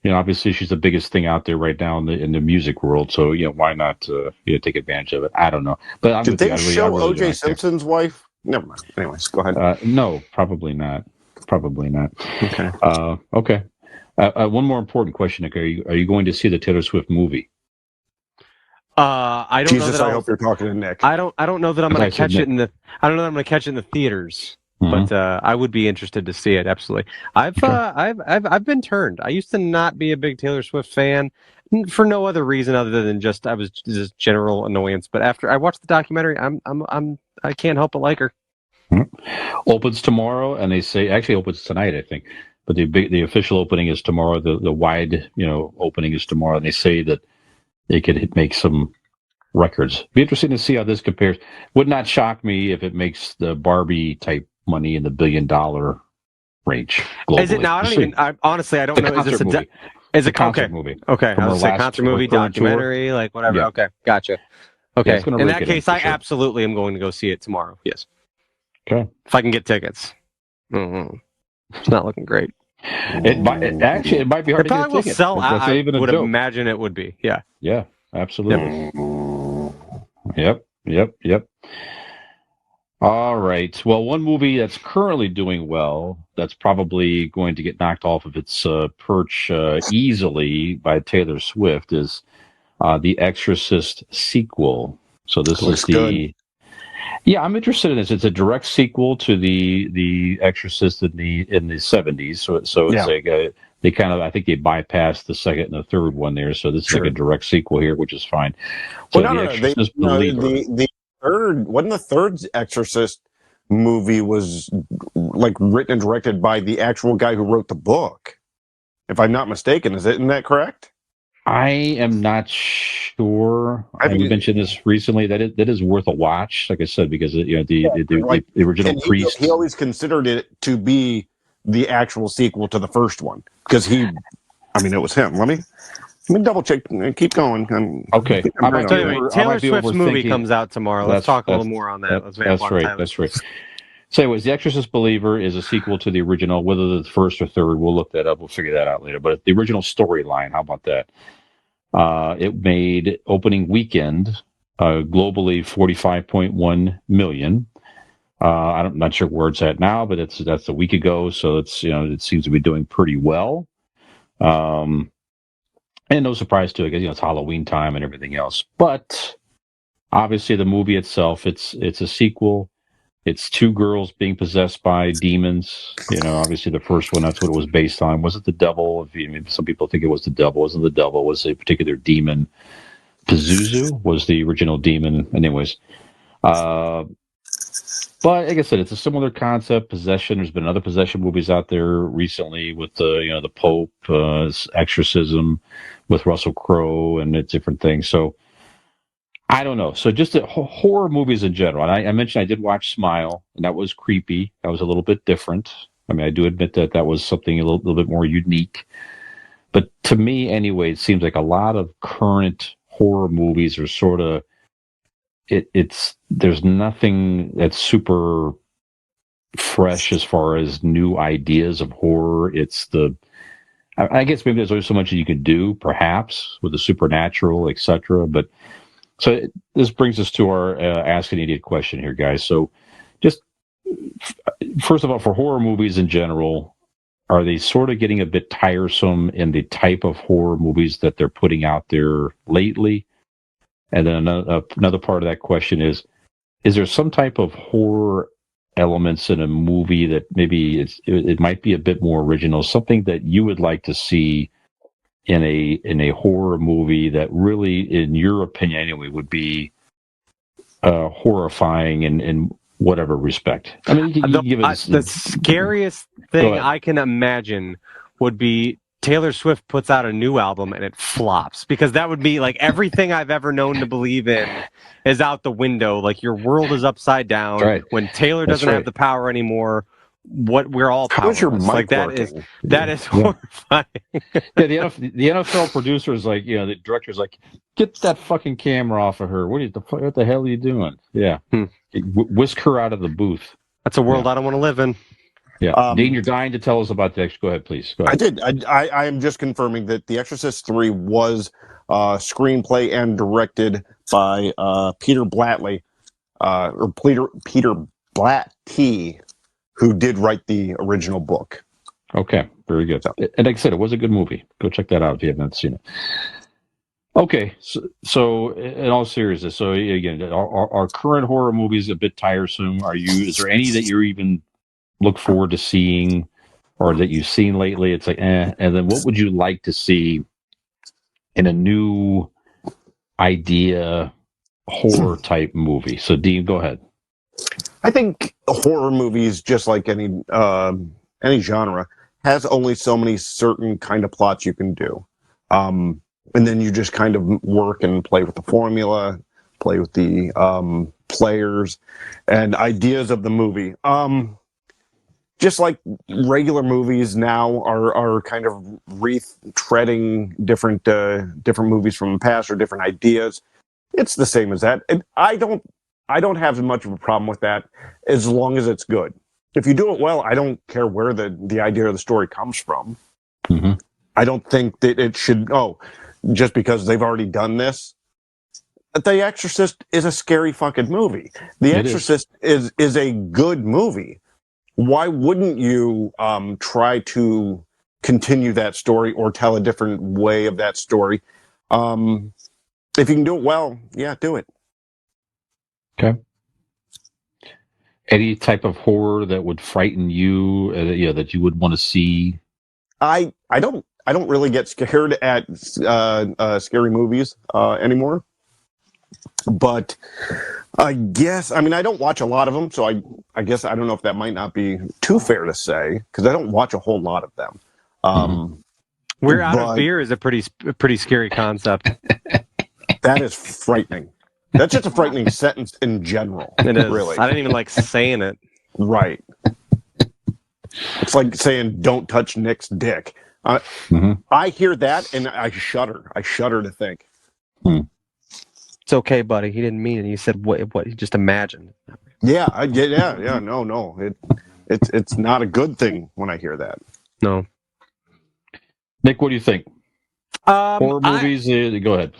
Obviously she's the biggest thing out there right now in the music world. So why not take advantage of it? I don't know. But did they show O.J. Simpson's wife? Never mind. Anyways, go ahead. No, probably not. Okay. Okay. One more important question, Nick. Are you going to see the Taylor Swift movie? I don't know that I hope you're talking to Nick. I don't know that I'm going to catch it I don't know that I'm going to catch it in the theaters. But I would be interested to see it. Absolutely. I've been turned. I used to not be a big Taylor Swift fan for no other reason other than just I was just general annoyance. But after I watched the documentary, I can't help but like her. Opens tomorrow, and they say actually opens tonight, I think. But the official opening is tomorrow. The wide opening is tomorrow, and they say that they could make some records. Be interesting to see how this compares. Would not shock me if it makes the Barbie type money in the $1 billion range globally. Is it now? Honestly, I don't know. Is this movie? Is it concert movie? Okay, I was say concert movie, documentary, like whatever. Yeah. Okay, gotcha. Okay, in that case, I absolutely am going to go see it tomorrow. Yes. Okay. If I can get tickets. It's not looking great. It might be hard to get a ticket. It probably will sell out. I would imagine it would be. Yeah. Yeah, absolutely. Yep. All right. Well, one movie that's currently doing well, that's probably going to get knocked off of its perch easily by Taylor Swift, is The Exorcist sequel. So this is the... Good. Yeah, I'm interested in this. It's a direct sequel to the Exorcist in the 70s. So it's like they kind of, I think they bypassed the second and the third one there. So this is like a direct sequel here, which is fine. So well, the third, wasn't the third Exorcist movie was like written and directed by the actual guy who wrote the book, if I'm not mistaken. Isn't that correct? I am not sure. You mentioned this recently. That is worth a watch. Like I said, because the original priest. He always considered it to be the actual sequel to the first one because it was him. Let me double check. Keep going. Okay. I'll tell you, Taylor Swift's movie comes out tomorrow. Let's talk a little more on that. That's right. So anyways, The Exorcist Believer is a sequel to the original, whether the first or third, we'll look that up. We'll figure that out later. But the original storyline, how about that? It made opening weekend globally 45.1 million. I'm not sure where it's at now, but that's a week ago. So it seems to be doing pretty well. And no surprise to it, because it's Halloween time and everything else. But obviously the movie itself, it's a sequel. It's two girls being possessed by demons. Obviously the first one, that's what it was based on. Was it the devil? Some people think it was the devil. It wasn't the devil. It was a particular demon. Pazuzu was the original demon. Anyways. But like I said, it's a similar concept, possession. There's been other possession movies out there recently with the Pope, exorcism with Russell Crowe and different things. So I don't know. So just horror movies in general. And I mentioned I did watch Smile, and that was creepy. That was a little bit different. I do admit that was something a little bit more unique. But to me, anyway, it seems like a lot of current horror movies are sort of there's nothing that's super fresh as far as new ideas of horror. I guess maybe there's only so much that you can do, perhaps, with the supernatural, etc. But so this brings us to our Ask an Idiot question here, guys. So just first of all, for horror movies in general, are they sort of getting a bit tiresome in the type of horror movies that they're putting out there lately? And then another part of that question is there some type of horror elements in a movie that maybe it might be a bit more original, something that you would like to see in a horror movie that really, in your opinion anyway, would be horrifying in whatever respect? The scariest thing I can imagine would be Taylor Swift puts out a new album and it flops, because that would be like everything I've ever known to believe in is out the window. Like your world is upside down. Right. When Taylor doesn't have the power anymore, we're all powerless. How's your mic like that working? is horrifying. The NFL producer is like, the director's like, get that fucking camera off of her. What the hell are you doing? Yeah. Whisk her out of the booth. That's a world I don't want to live in. Yeah. Dean, you're dying to tell us about the Go ahead, please. Go ahead. I did. I am just confirming that The Exorcist 3 was screenplay and directed by Peter Blatty, who did write the original book. Okay, very good. And like I said, it was a good movie. Go check that out if you haven't seen it. Okay, so in all seriousness, so again, our current horror movies a bit tiresome. Is there any that you're even look forward to seeing, or that you've seen lately? It's like, eh. And then what would you like to see in a new idea horror type movie? So, Dean, go ahead. I think horror movies, just like any genre, has only so many certain kind of plots you can do, and then you just kind of work and play with the formula, play with the players and ideas of the movie. Just like regular movies now are kind of retreading different movies from the past or different ideas. It's the same as that. And I don't have much of a problem with that as long as it's good. If you do it well, I don't care where the idea of the story comes from. Mm-hmm. I don't think that it should, just because they've already done this. The Exorcist is a scary fucking movie. The Exorcist is a good movie. Why wouldn't you try to continue that story or tell a different way of that story? If you can do it well, yeah, do it. Okay. Any type of horror that would frighten you, that you would want to see? I don't really get scared at scary movies anymore. But I guess, I mean, I don't watch a lot of them, so I guess I don't know if that might not be too fair to say, because I don't watch a whole lot of them. We're out of beer is a pretty scary concept. That is frightening. That's just a frightening sentence in general. It is. Really. I didn't even like saying it. Right. It's like saying, don't touch Nick's dick. I hear that and I shudder. I shudder to think. It's okay, buddy. He didn't mean it. He said what he just imagined. Yeah. No. It's not a good thing when I hear that. No. Nick, what do you think? Horror movies? Go ahead.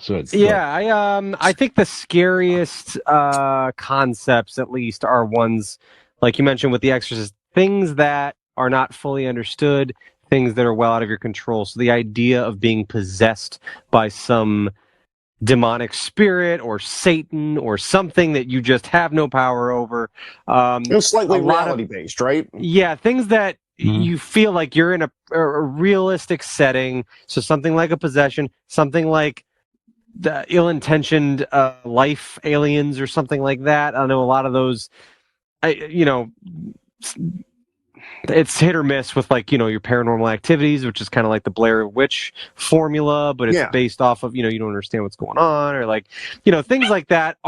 I think the scariest concepts, at least, are ones like you mentioned with The Exorcist. Things that are not fully understood, things that are well out of your control. So the idea of being possessed by some demonic spirit or Satan or something that you just have no power over. It's slightly reality based, right? Yeah, things that you feel like you're in a realistic setting. So something like a possession, something like the ill-intentioned life aliens or something like that. I know a lot of those, it's hit or miss with your Paranormal Activities, which is kind of like the Blair Witch formula, but it's based off of, you don't understand what's going on, or things like that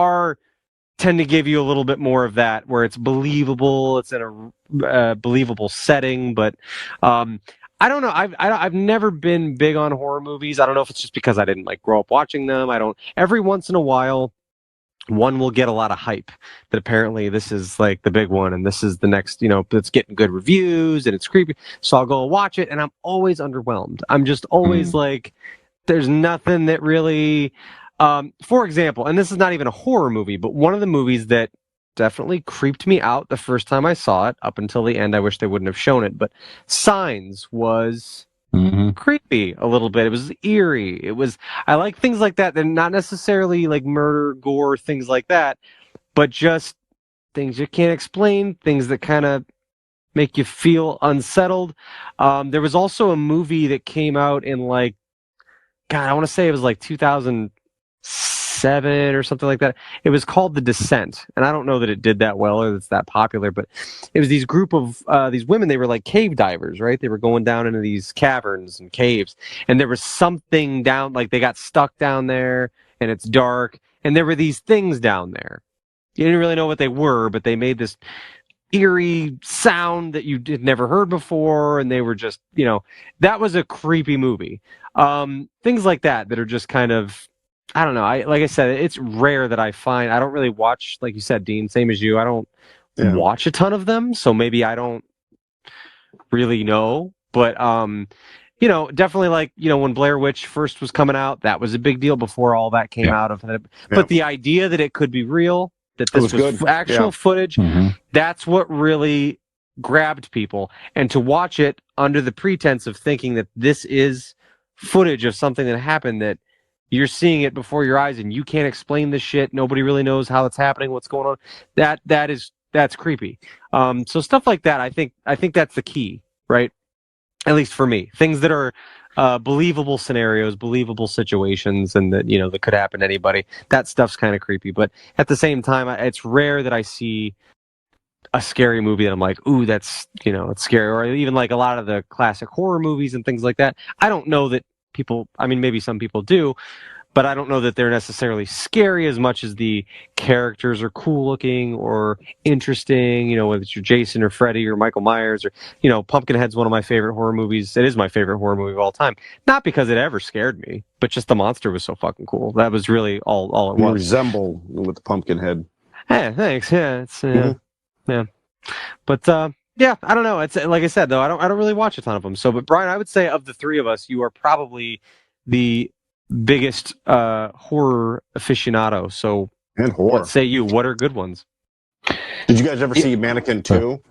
tend to give you a little bit more of that where it's believable. It's in a believable setting, but I don't know. I've never been big on horror movies. I don't know if it's just because I didn't grow up watching them. Every once in a while, one will get a lot of hype that apparently this is the big one and this is the next, it's getting good reviews and it's creepy. So I'll go watch it and I'm always underwhelmed. I'm just always there's nothing that really, for example, and this is not even a horror movie, but one of the movies that definitely creeped me out the first time I saw it up until the end. I wish they wouldn't have shown it, but Signs was creepy a little bit. It was eerie. I like things like that. They're not necessarily murder, gore, things like that, but just things you can't explain, things that kind of make you feel unsettled. There was also a movie that came out in I want to say it was 2007 or something like that. It was called The Descent, and I don't know that it did that well or it's that popular, but it was these group of these women. They were cave divers, right? They were going down into these caverns and caves, and there was something down, they got stuck down there, and it's dark, and there were these things down there. You didn't really know what they were, but they made this eerie sound that you had never heard before, and they were just, that was a creepy movie. Things like that are just kind of, I don't know. Like I said, it's rare that I find. I don't really watch, like you said, Dean, same as you. I don't watch a ton of them, so maybe I don't really know. But definitely when Blair Witch first was coming out, that was a big deal before all that came out of it. But the idea that it could be real, that this was actual footage, that's what really grabbed people. And to watch it under the pretense of thinking that this is footage of something that happened, that you're seeing it before your eyes and you can't explain this shit. Nobody really knows how it's happening, what's going on. That is that's creepy. So stuff like that, I think that's the key, right? At least for me, things that are believable scenarios, believable situations, and that that could happen to anybody. That stuff's kind of creepy. But at the same time, it's rare that I see a scary movie that I'm like, ooh, that's it's scary. Or even like a lot of the classic horror movies and things like that. I don't know that people. I mean, maybe some people do, but I don't know that they're necessarily scary as much as the characters are cool looking or interesting, whether it's your Jason or Freddy or Michael Myers or, Pumpkinhead's one of my favorite horror movies. It is my favorite horror movie of all time. Not because it ever scared me, but just the monster was so fucking cool. That was really all it You was. resemble with the pumpkin head. Hey, thanks. Yeah, it's, yeah. But, yeah, I don't know. It's like I said, though, I don't really watch a ton of them. So, but Brian, I would say of the three of us, you are probably the biggest horror aficionado. So And horror. what say you? What are good ones? Did you guys ever see Mannequin 2?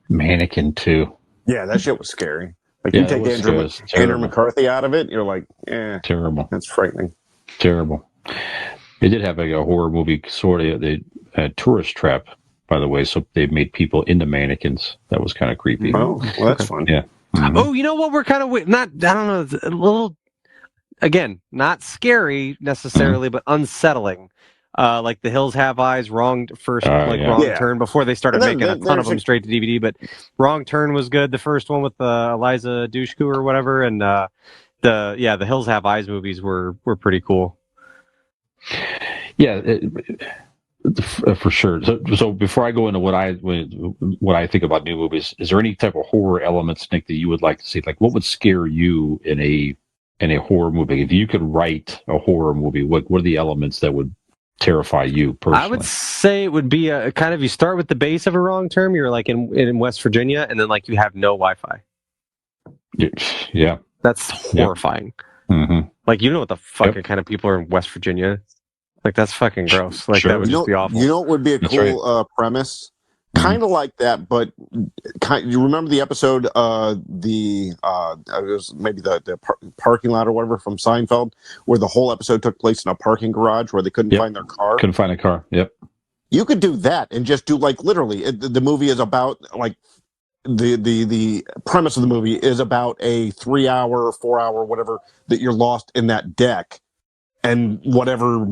Mannequin 2. Yeah, that shit was scary. Like, Yeah, you take it was Andrew terrible. McCarthy out of it, you're like, Terrible. that's frightening. Terrible. They did have like a horror movie, sort of, they had Tourist Trap, by the way, so they made people into mannequins. That was kind of creepy. Oh, well, that's fun. Yeah. Mhm. Oh, you know what? We're kind of not. I don't know. It's a little. Again, not scary necessarily, but unsettling. Like The Hills Have Eyes, Wrong Yeah. Turn before they started And then making a ton of them straight to DVD. But Wrong Turn was good. The first one with Eliza Dushku or whatever, and the Hills Have Eyes movies were pretty cool. Yeah, for sure. So before I go into what I think about new movies, is there any type of horror elements, Nick, that you would like to see? Like, what would scare you in a horror movie? If you could write a horror movie, what are the elements that would terrify you personally? I would say it would be a kind of, you start with the base of a Wrong Turn. You're like in West Virginia, and then like you have no Wi-Fi. Yeah, that's horrifying. Mm-hmm. Like, what the fucking kind of people are in West Virginia? Like, that's fucking gross. Like, that would just be awful. You know what would be a cool premise? Kind of like that, but you remember the episode, it was maybe the parking lot or whatever from Seinfeld, where the whole episode took place in a parking garage where they couldn't find their car? Couldn't find a car, yep. You could do that and just do, like, literally, the movie is about, like, the premise of the movie is about a 3-hour, 4-hour, whatever, that you're lost in that deck. And whatever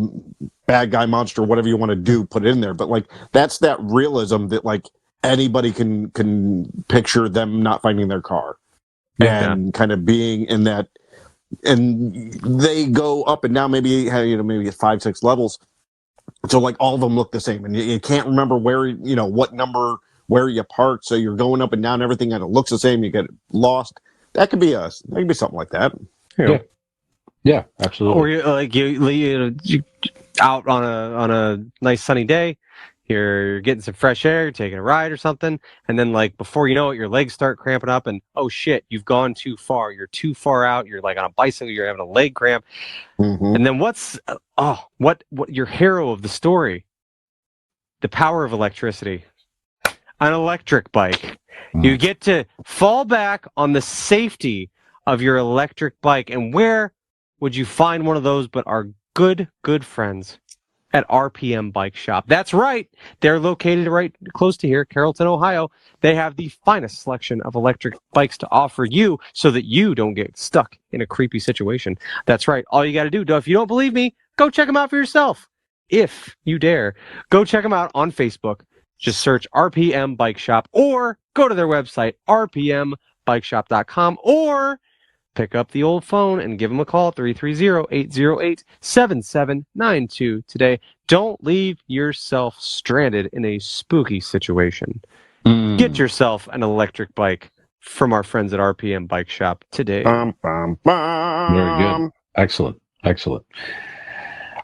bad guy monster, whatever you want to do, put it in there. But like, that's that realism that like anybody can picture them not finding their car and kind of being in that. And they go up and down, maybe 5-6 levels. So like all of them look the same, and you can't remember where what number where you parked. So you're going up and down everything, and it looks the same. You get lost. That could be us. That could be something like that. Yeah. Yeah, absolutely. Or you out on a nice sunny day, you're getting some fresh air, you're taking a ride or something, and then like before you know it, your legs start cramping up, and oh shit, you've gone too far. You're too far out. You're like on a bicycle. You're having a leg cramp, and then what your hero of the story? The power of electricity. An electric bike. You get to fall back on the safety of your electric bike, and where would you find one of those but our good friends at RPM Bike Shop? That's right. They're located right close to here, Carrollton, Ohio. They have the finest selection of electric bikes to offer you so that you don't get stuck in a creepy situation. That's right. All you got to do, if you don't believe me, go check them out for yourself. If you dare, go check them out on Facebook. Just search RPM Bike Shop or go to their website, rpmbikeshop.com, or pick up the old phone and give them a call, 330-808-7792 today. Don't leave yourself stranded in a spooky situation. Get yourself an electric bike from our friends at RPM Bike Shop today. Very good. Excellent.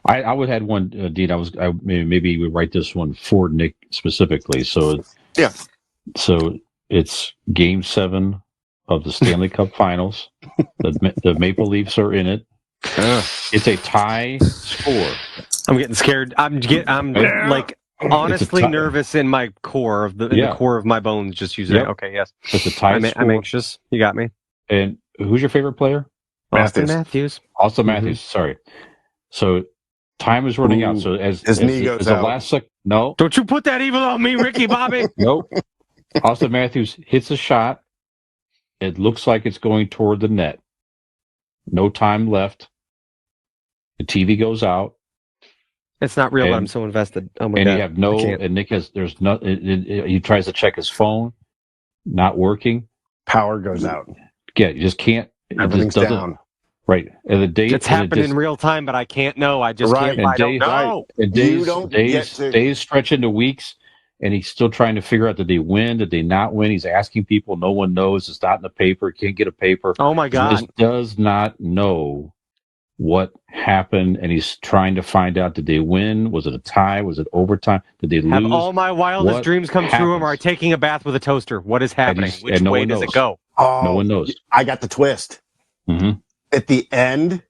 I would have one, Dean. Maybe we write this one for Nick specifically. So yeah. So it's Game 7 of the Stanley Cup Finals. The Maple Leafs are in it. It's a tie score. I'm getting scared. I'm like honestly nervous in my core of the core of my bones. Just using it. Okay, yes. It's a tie score. I'm anxious. You got me. And who's your favorite player? Austin Matthews. Austin Matthews. Sorry. So Time is running out. Ooh. So His knee goes the out. last no, Don't you put that evil on me, Ricky Bobby. nope. Austin Matthews hits a shot. It looks like it's going toward the net. No time left. The TV goes out. It's not real, but I'm And- so invested. Oh my And god! you have I can't. and Nick there's no, he tries to check his phone, not working. Power goes out. Yeah, you just can't. It Everything's just doesn't. down. Right. And the date. It's happened in real time, but I can't know. I just Right. can't. I don't And know. And You days, don't get to- days stretch into weeks, and he's still trying to figure out, did they win? Did they not win? He's asking people. No one knows. It's not in the paper. Can't get a paper. Oh my He god! just does not know what happened, and he's trying to find out, did they win? Was it a tie? Was it overtime? Did they Have lose? all my wildest What dreams come true? Or am I happens? taking a bath with a toaster? What is happening? just- Which and no way one does it knows. go? Oh, No one knows. I got the twist. Mm-hmm. At the end,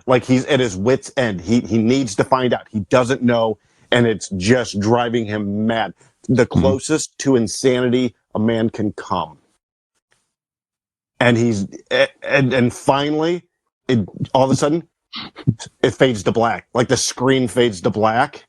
like he's at his wit's end. He needs to find out. He doesn't know, and it's just driving him mad. The closest to insanity a man can come. And and finally, all of a sudden, it fades to black. Like the screen fades to black.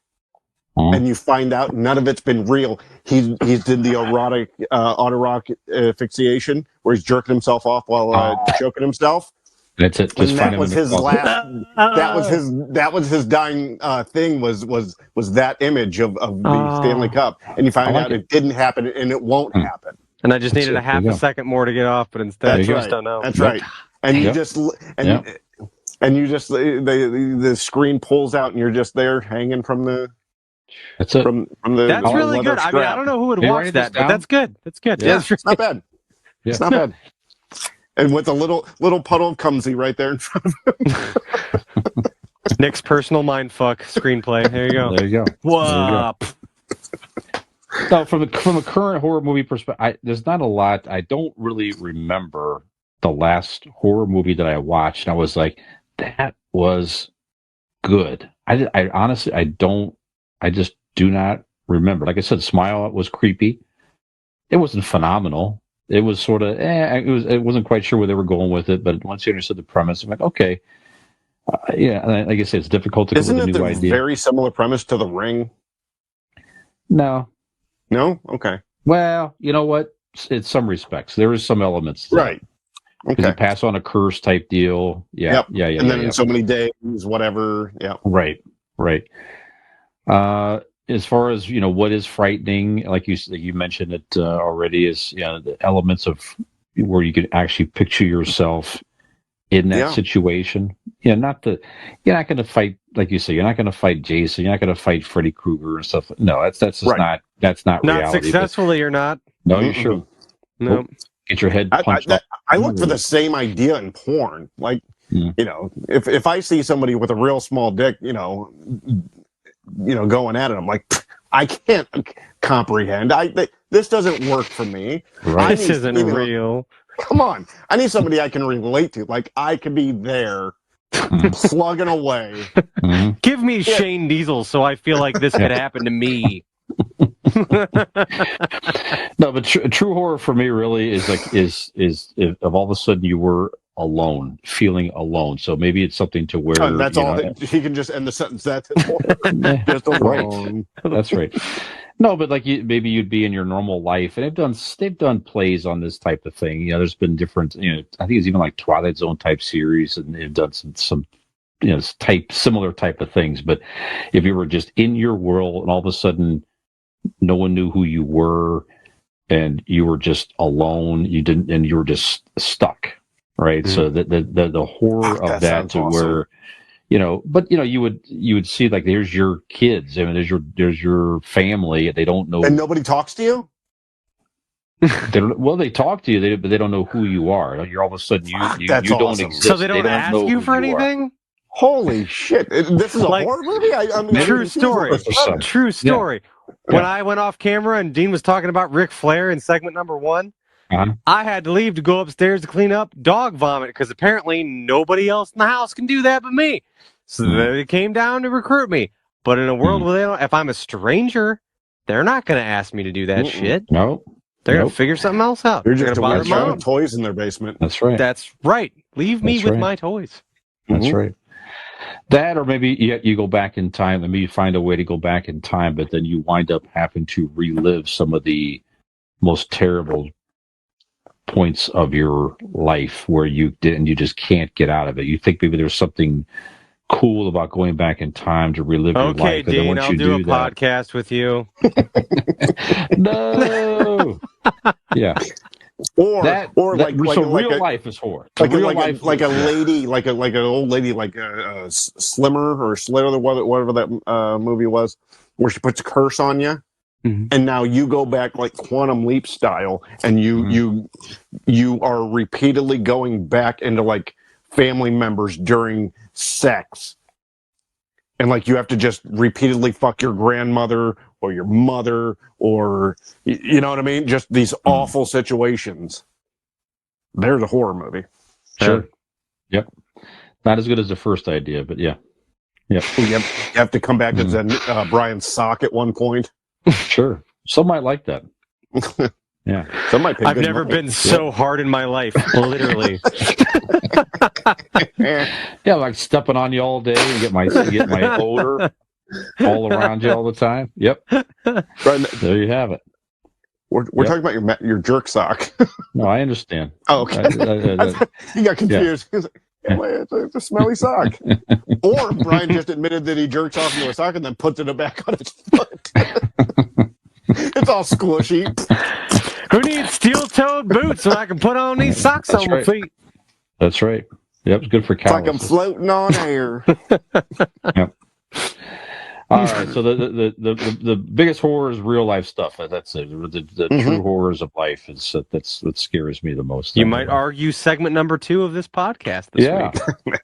And you find out none of it's been real. He's did the erotic autoerotic asphyxiation where he's jerking himself off while choking himself. That's it. Just And find that him was in the his closet. last. That was his dying thing. Was that image of the Stanley Cup? And you find I like out it. it didn't happen, and it won't happen. And I just needed a There half you a go. second more to get off, but instead, That's you right. just don't know. That's Yep. right. And you Yep. just Yep. and you just the screen pulls out, and you're just there hanging from the That's it. from the. That's the really leather good. I mean, I strap. don't know who would Are you watch writing this that, but down? that's good. That's good. Yeah, That's it's not bad. Yeah. It's not bad. And with a little puddle of Cumsy right there in front of Nick's personal mindfuck screenplay. There you go. There you go. Whoa. No, from a current horror movie perspective, there's not a lot. I don't really remember the last horror movie that I watched. And I was like, that was good. I honestly, I just do not remember. Like I said, Smile was creepy. It wasn't phenomenal. It was sort of, it wasn't quite sure where they were going with it. But once you understood the premise, I'm like, okay. Yeah, like I said, it's difficult to come Isn't with a it new the idea. very similar premise to The Ring? No. No? Okay. Well, you know what? In some respects, there is some elements. To Right. Because you Okay. pass on a curse type deal. Yeah. Yep. Yeah. And then Yeah. in so many days, whatever. Yeah. Right. As far as what is frightening, like you mentioned it already, is the elements of where you can actually picture yourself in that Yeah. situation. You're not going to fight, like you say, you're not going to fight Jason, you're not going to fight Freddy Krueger and stuff. No, that's just Right. that's not Not reality. successfully or not. But, no, you Mm-mm. sure. No. Get your head punched off. I look for the same idea in porn. Like, Mm. if I see somebody with a real small dick, going at it, I'm like, I can't comprehend. This doesn't work for me. Right. This isn't real. Come on. I need somebody I can relate to. Like, I could be there plugging away. Mhm. Give me Shane Diesel so I feel like this could happen to me. No, but true horror for me really is like is if all of a sudden you were alone, feeling alone. So maybe it's something to where And that's all. He can just end the sentence. That's it. Just alone. That's right. No, but like maybe you'd be in your normal life, and they've done plays on this type of thing. There's been different. I think it's even like Twilight Zone type series, and they've done some similar type of things. But if you were just in your world, and all of a sudden no one knew who you were, and you were just alone, you were just stuck, right? Mm-hmm. So the horror of that to awesome. Where. But you would see, like, there's your kids. I mean, there's your family. They don't know, and nobody talks to you. They talk to you, but they don't know who you are. You're all of a sudden you don't awesome. exist. So they don't ask you for anything. Holy shit! This is a horror movie. True story. True story. Yeah. When I went off camera and Dean was talking about Ric Flair in segment number 1. Uh-huh. I had to leave to go upstairs to clean up dog vomit because apparently nobody else in the house can do that but me. So they came down to recruit me. But in a world where if I'm a stranger, they're not going to ask me to do that shit. No. They're going to figure something else out. They're just going to buy toys in their basement. That's right. That's right. Leave me with my toys. That's right. That, or maybe you go back in time, and maybe you find a way to go back in time, but then you wind up having to relive some of the most terrible points of your life where you did, and you just can't get out of it. You think maybe there's something cool about going back in time to relive your Okay, life, and then Dean, once I'll you do a do that, podcast with you. no, yeah, Or that like so like real a life is horror. like a, Real like a life, like a yeah. lady like an old lady like Slimmer or Slither, whatever that movie was, where she puts a curse on you. Mhm. And now you go back like Quantum Leap style, and you are repeatedly going back into like family members during sex, and like you have to just repeatedly fuck your grandmother or your mother, or you know what I mean? Just these awful situations. There's a horror movie. Sure, yep. Not as good as the first idea, but yeah, yep. You have to come back as Brian Sock at one point. Sure. Some might like that. Yeah. Some might pay I've good never money. been so hard in my life, literally. Yeah, like stepping on you all day and get my odor all around you all the time. Yep. Right, There you have it. we're talking about your jerk sock. No, I understand. Oh, okay. You got confused. He's like, yeah, it's a smelly sock. Or Brian just admitted that he jerks off into a sock and then puts it back on his foot. It's all squishy. Who needs steel-toed boots so I can put on these socks That's on my right. feet? That's right. Yep, it's good for It's like I'm calluses. floating on air. Yep. All right, so the biggest horror is real life stuff. That's it. The true horrors of life is that scares me the most. You might argue segment number 2 of this podcast this week.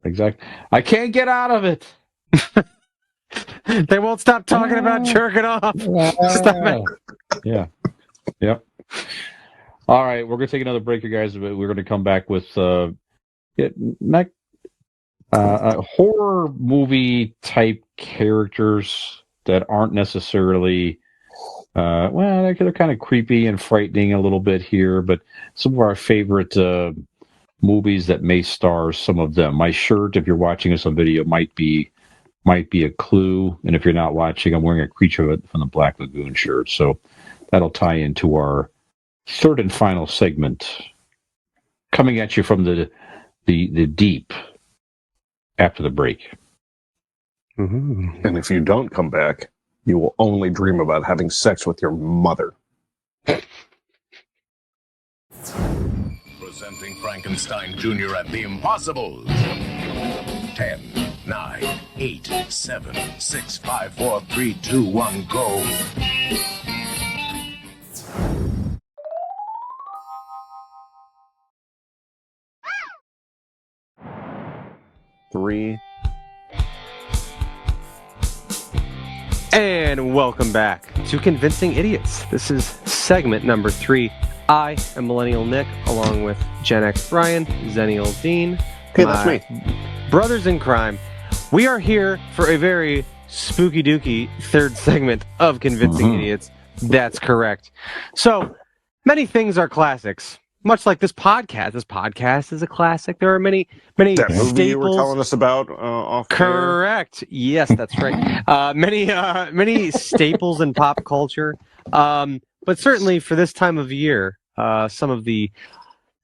Exactly. I can't get out of it. They won't stop talking about jerking off. Stop it. Yeah. Yep. All right, we're gonna take another break, you guys. But we're gonna come back with horror movie type characters that aren't necessarily they're kind of creepy and frightening a little bit here, but some of our favorite movies that may star some of them. My shirt, if you're watching us on video, might be a clue, and if you're not watching, I'm wearing a Creature from the Black Lagoon shirt, so that'll tie into our third and final segment, coming at you from the deep after the break. Mm-hmm. And if you don't come back, you will only dream about having sex with your mother. Presenting Frankenstein Jr. at the Impossibles. 10, 9, 8, 7, 6, 5, 4, 3, 2, 1, go. Three. And welcome back to Convincing Idiots. This is segment number 3. I am Millennial Nick, along with Gen X Brian, Zennial Dean. Hey, that's me. Brothers in crime. We are here for a very spooky dooky third segment of Convincing Idiots. That's correct. So, many things are classics. Much like this podcast. This podcast is a classic. There are many That movie staples. you were telling us about off Correct. Yes, that's right. Many staples in pop culture. But certainly for this time of year, some of the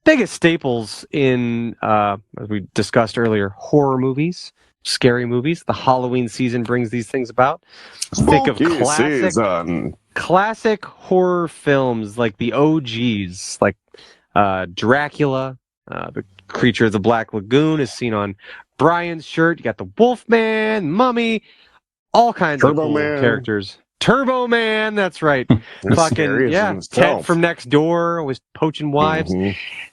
biggest staples in, as we discussed earlier, horror movies, scary movies. The Halloween season brings these things about. Think of classic horror films like the OGs, like Dracula, the Creature of the Black Lagoon is seen on Brian's shirt. You got the Wolfman, Mummy, all kinds of cool characters. Turbo Man, that's right. Fucking Ted from Next Door, always poaching wives.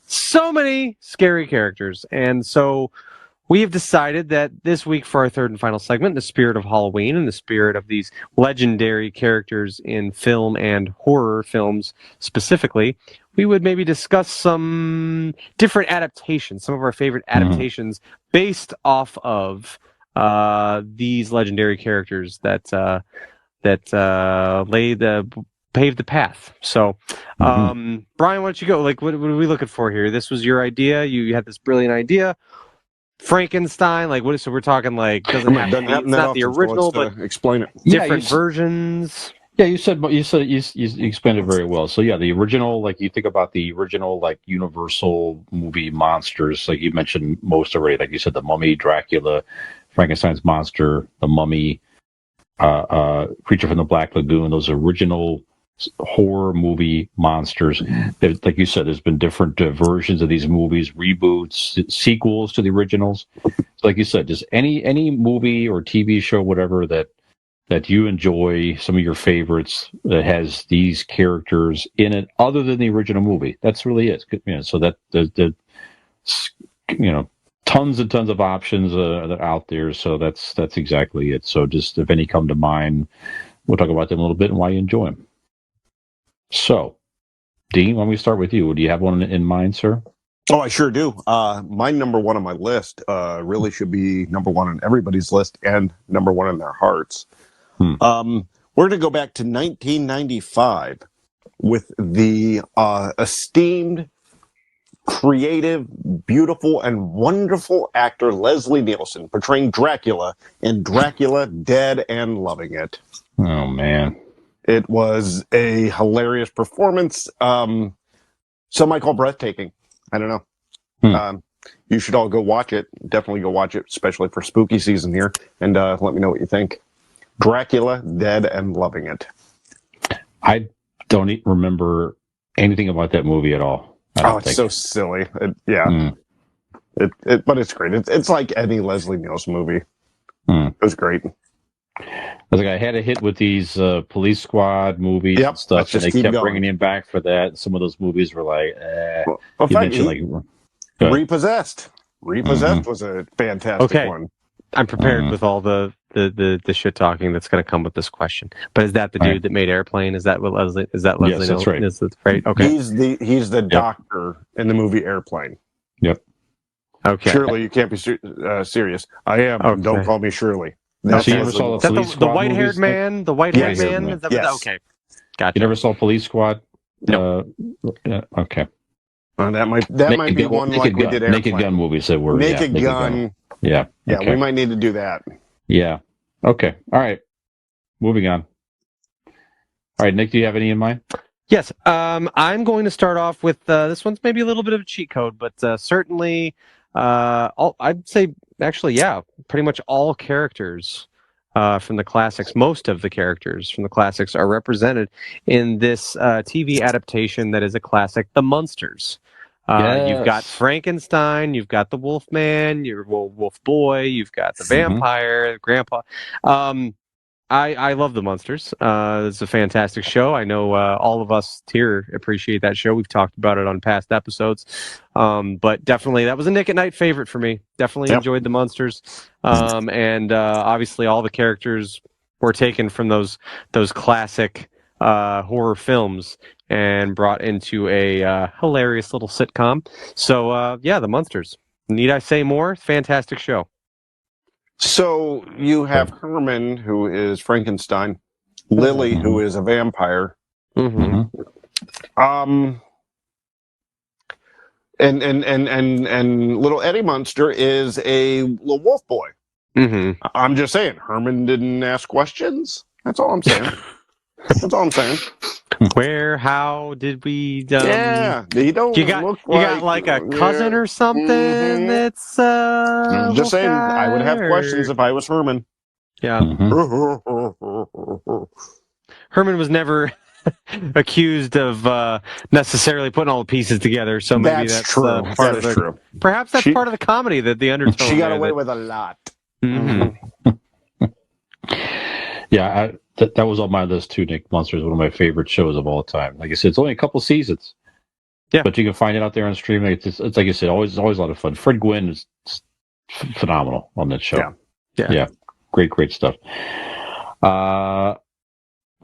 So many scary characters, and so we have decided that this week for our third and final segment, in the spirit of Halloween, in the spirit of these legendary characters in film and horror films specifically, we would maybe discuss some different adaptations, some of our favorite adaptations based off of these legendary characters that paved the path. So, Brian, why don't you go? Like, what are we looking for here? This was your idea. You had this brilliant idea. Frankenstein? Like, what? So we're talking like doesn't have to Doesn't be. happen It's that not the often, so original, let's but explain it. Yeah, different versions. Yeah, you explained it very well. So yeah, the original, like you think about the original, like Universal movie monsters, like you mentioned most already. Like you said, the Mummy, Dracula, Frankenstein's monster, the Mummy, Creature from the Black Lagoon. Those original horror movie monsters. Like you said, there's been different versions of these movies, reboots, sequels to the originals. So like you said, just any movie or TV show, whatever that you enjoy, some of your favorites that has these characters in it, other than the original movie. That's really it. So that the tons and tons of options that are out there. So that's exactly it. So just if any come to mind, we'll talk about them a little bit and why you enjoy them. So, Dean, why don't we start with you? Do you have one in mind, sir? Oh, I sure do. My number one on my list really should be number one on everybody's list and number one in their hearts. We're going to go back to 1995 with the esteemed, creative, beautiful, and wonderful actor Leslie Nielsen portraying Dracula in Dracula Dead and Loving It. Oh, man. It was a hilarious performance. Some might call breathtaking. I don't know. You should all go watch it. Definitely go watch it, especially for spooky season here. And let me know what you think. Dracula, Dead and Loving It. I don't remember anything about that movie at all. It's so silly. But it's great. It's like any Leslie Nielsen movie. It was great. I was like, I had a hit with these Police Squad movies and stuff, and they kept bringing him back for that. Some of those movies were like, you mentioned Repossessed. Repossessed was a fantastic one. I'm prepared with all the shit talking that's going to come with this question. But is that the dude that made Airplane? Is that what Leslie? Is that Leslie? Yes, that's right. Is that right? Okay. He's the doctor in the movie Airplane. Yep. Okay. Shirley, you can't be serious. I am. Okay. Don't call me Shirley. So you never saw the white-haired man? The white-haired man? Is that okay. Gotcha. You never saw Police Squad? No. Okay. That might be one like we did Airplane. Naked Gun movies that were Naked Gun. Yeah. Yeah, we might need to do that. Yeah. Okay. All right. Moving on. All right, Nick, do you have any in mind? Yes. I'm going to start off with this one's maybe a little bit of a cheat code, but certainly I'd say actually, pretty much all characters from the classics, most of the characters from the classics are represented in this TV adaptation that is a classic, The Munsters. Yes. You've got Frankenstein, you've got the Wolfman, your Wolf Boy, you've got the vampire, the Grandpa. I love The Munsters. It's a fantastic show. I know all of us here appreciate that show. We've talked about it on past episodes. But definitely, that was a Nick at Night favorite for me. Definitely enjoyed The Munsters. And obviously, all the characters were taken from those classic horror films and brought into a hilarious little sitcom. So, The Munsters. Need I say more? Fantastic show. So you have Herman, who is Frankenstein, Lily, who is a vampire, and little Eddie Munster is a little wolf boy. I'm just saying, Herman didn't ask questions. That's all I'm saying. That's all I'm saying. Where? How did we? He don't. You got like a cousin or something. That's just saying. I would have questions if I was Herman. Yeah. Herman was never accused of necessarily putting all the pieces together. So maybe that's true. Part of the. Perhaps that's part of the comedy that the undertone. She got away with a lot. Yeah, that was on my list too, Nick. Monsters, one of my favorite shows of all time. Like I said, it's only a couple seasons. Yeah. But you can find it out there on streaming. It's like I said, always a lot of fun. Fred Gwynn is phenomenal on that show. Yeah. Great stuff. One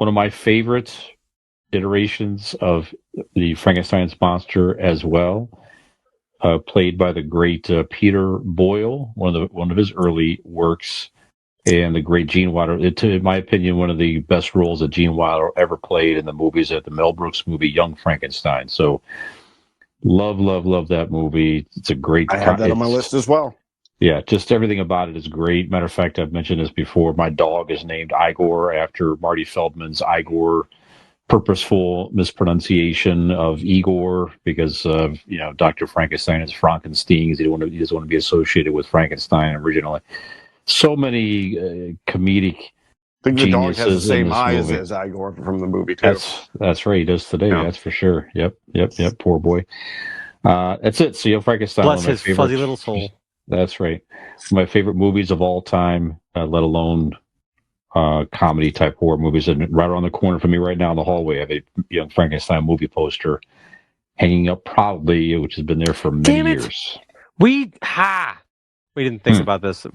of my favorite iterations of the Frankenstein's monster as well, played by the great Peter Boyle, one of his early works. And the great Gene Wilder, in my opinion, one of the best roles that Gene Wilder ever played in the movies, at the Mel Brooks movie, Young Frankenstein. So, love that movie. It's a great. I have that on my list as well. Yeah, just everything about it is great. Matter of fact, I've mentioned this before. My dog is named Igor after Marty Feldman's Igor purposeful mispronunciation of Igor because Dr. Frankenstein is Frankenstein. He doesn't want to be associated with Frankenstein originally. So many comedic I think the dog has the geniuses in same this eyes movie. as Igor from the movie too. That's right. He does today. Yeah. That's for sure. Yep. Poor boy. That's it. So, Frankenstein. Bless one of my his favorite- fuzzy little soul. That's right. My favorite movies of all time, let alone comedy type horror movies. And right around the corner from me right now in the hallway, I have a Young Frankenstein movie poster hanging up proudly, which has been there for many Damn it. years. We didn't think about this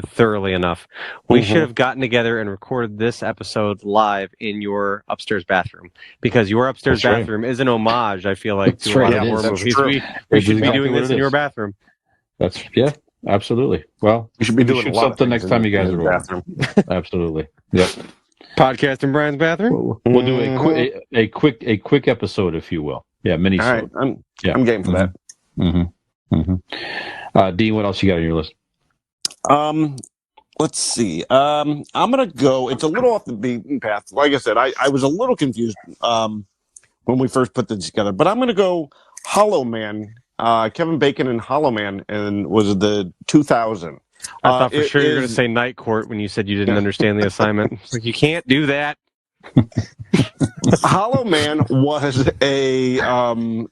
thoroughly enough. We should have gotten together and recorded this episode live in your upstairs bathroom because your upstairs That's right. bathroom is an homage. I feel like That's to a right, lot of it horror is. That's movies. true. We That's should be exactly doing what this it in your is. bathroom. Absolutely. Well, We should be maybe doing shoot a lot of something things next time in you guys the are over. bathroom. Absolutely. Yep. Podcast in Brian's bathroom. We'll do a quick episode, if you will. Yeah, mini. All right, I'm game for that. Dean, what else you got on your list? Let's see. I'm gonna go. It's a little off the beaten path. Like I said, I was a little confused when we first put this together, but I'm gonna go Hollow Man. Kevin Bacon and Hollow Man, and was the 2000. I thought for it sure you were going to is- say Night Court when you said you didn't understand the assignment. It's like, you can't do that. Hollow Man was a take on